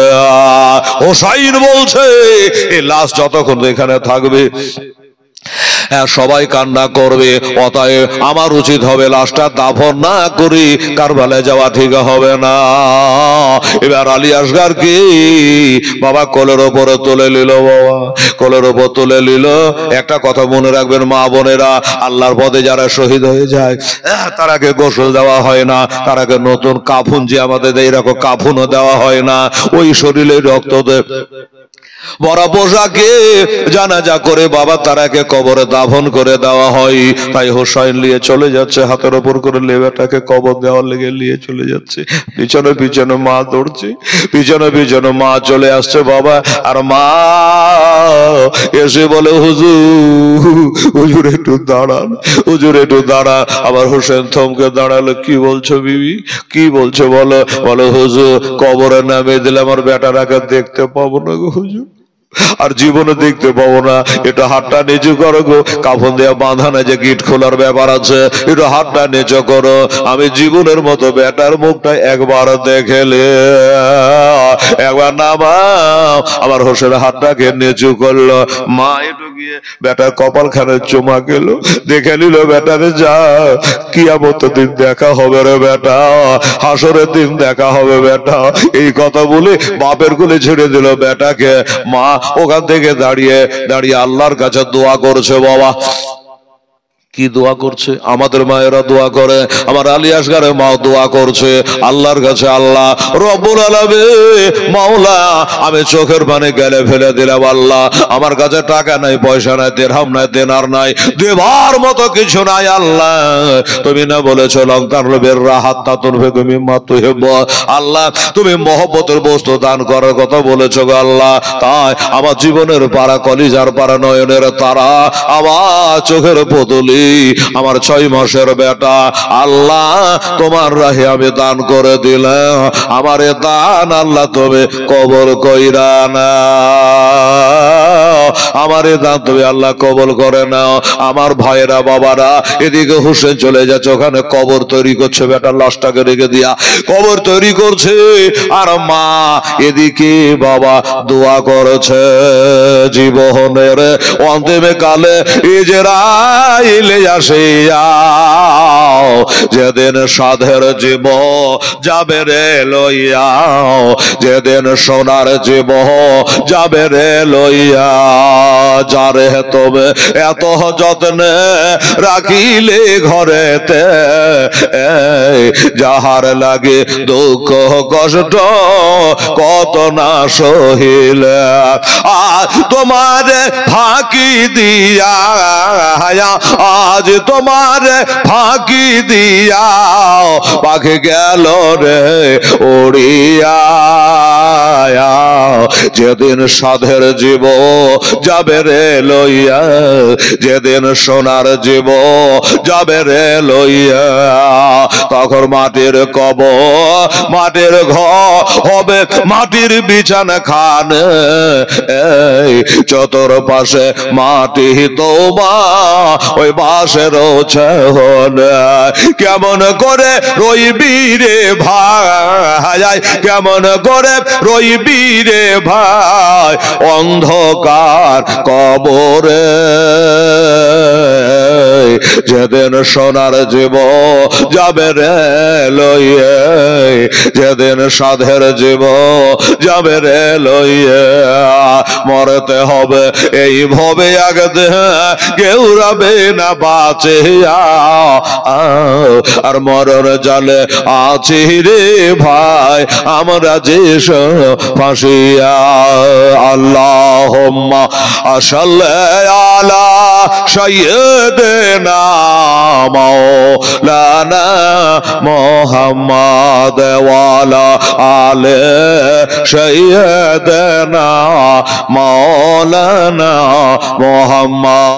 হোসাইন বলছে, এই লাশ যতক্ষণ এখানে থাকবে সবাই কান্না করবে, অতএব আমার উচিত হবে লাশটা দাফন না করি কারবালায় যাওয়া ঠিক হবে না। এবার আলী আসগার কি বাবা কোলের ওপরে তুলে নিল, বাবা কোলের ওপর তুলে নিল। একটা কথা মনে রাখবেন মা বোনেরা, আল্লাহর পথে যারা শহীদ হয়ে যায় তারাকে গোসল দেওয়া হয় না, তারাকে নতুন কাফন যে আমাদের এইরকম কাফনও দেওয়া হয় না, ওই শরীরে রক্ত বড় পোশাকে জানাজা করে বাবা তারাকে কবরে দাফন করে দেওয়া হয়। তাই হোসাইন নিয়ে চলে যাচ্ছে, হাতের ওপর করে লেবাটাকে কবর দেওয়ার লেগে নিয়ে চলে যাচ্ছে। পিছনে পিছনে মা দৌড়ছে, পিছনে পিছনে মা চলে আসছে বাবা। আর মা এসে বলে, হুজুর, হুজুর একটু দাঁড়ান, হুজুর একটু দাঁড়ান। আবার হোসেন থমকে দাঁড়ালো। কি বলছো বিবি, কি বলছো বলো? বলো হুজুর, কবরে নামে দিলে আমার বেটারাকে দেখতে পাবো না গো হুজুর, আর জীবনে দেখতে পাবো না। এটা হাতটা নিচু করো গো, কাফন দেওয়া বাঁধা না যে গিট খোলার ব্যাপার আছে, এটা হাতটা নিচু করো, আমি জীবনের মতো বেটার মুখটা একবার দেখেলে, একবার নামাও। আমার হোসেন হাতটাকে নিচু করলো। মা একটু গিয়ে বেটার কপাল খানে চুমা গেল, দেখে নিল বেটারে, যা কিয়ামত দিন দেখা হবে রে বেটা, হাসরের দিন দেখা হবে বেটা। এই কথা বলে বাপের কোলে ছেড়ে দিল বেটাকে। মা ওখান থেকে দাঁড়িয়ে দাঁড়িয়ে আল্লাহর কাছে দোয়া করছে। বাবা কি দোয়া করছে? আমাদের মায়েরা দোয়া করে, আমার আলী আসগারের মাও দোয়া করছে আল্লাহর কাছে, আল্লাহ রব্বুল আলামিন মাওলা, আমি চোখের পানি গেলে ফেলে দিলাম আল্লাহ, আমার কাছে টাকা নাই, পয়সা নাই, দিরহাম নাই, দিনার নাই, দেবার মতো কিছু নাই আল্লাহ। তুমি না বলেছো লং তানরুবের রাহাত্তা তুনফিকু মিম্মা তুহিব্বু, আল্লাহ তুমি মহব্বতের বস্তু দান করার কথা বলেছো গো আল্লাহ। তাই আমার জীবনের পারা, কলিজার পারা, নয়নের তারা, আমার চোখের পুতুলি, আমার 6 মাসের বেটা আল্লাহ তোমার রাহে আমি দান করে দিলাম, আমার এ দান আল্লাহ তুমি কবুল কইরা নাও, আমার এ দান তুমি আল্লাহ কবুল করে নাও। আমার ভাইরা বাবারা এদিকে হুসেন চলে যাচ্ছে, ওখানে কবর তৈরি করছে, বেটার লাশটাকে রেখে দিয়া কবর তৈরি করছে, আর মা এদিকে বাবা দোয়া করেছে জীবনের অন্তিমে কালে ইজরাইলে আসিয়া, যেদিন সাধের জীব যাবে রে লইয়া, যেদিন সোনার জীব যাবে রে লইয়া, যারে তবে এত যত্নে রাখিলে ঘরেতে, যাহার লাগে দুঃখ কষ্ট কত না সহিলে, আজ তোমার ফাঁকি দিয়া, আজ তোমার ফাঁকি দিয়া পাখি গেল রে উড়িয়া, যেদিন সাধের জীব যাবে রে লইয়া, যেদিন সোনার জীব যাবে রে লইয়া, তখন মাটির কবর, মাটির ঘর হবে, মাটির বিছানা খান, চতুর পাশে মাটি তোমা ওই বাসের ছাহন, কেমন করে রইবি রে ভাই, কেমন করে রইবি রে ভাই অন্ধকার কবরে, যেদিন সোনার জীব যাবে রে লইয়ে, যেদিন সাধের জীব যাবে রে লইয়ে, মরতে হবে এই ভবে আগদে, কেউ রবে না বাঁচিয়া, আর মরণ জালে আছি রে ভাই আমরা যে ফাঁসিয়া। আল্লাহুম্মা সাল্লি আলা সাইয়্যিদিনা মাওলানা মুহাম্মাদ ওয়া আলা আলি সাইয়্যিদিনা মাওলানা মুহাম্মাদ।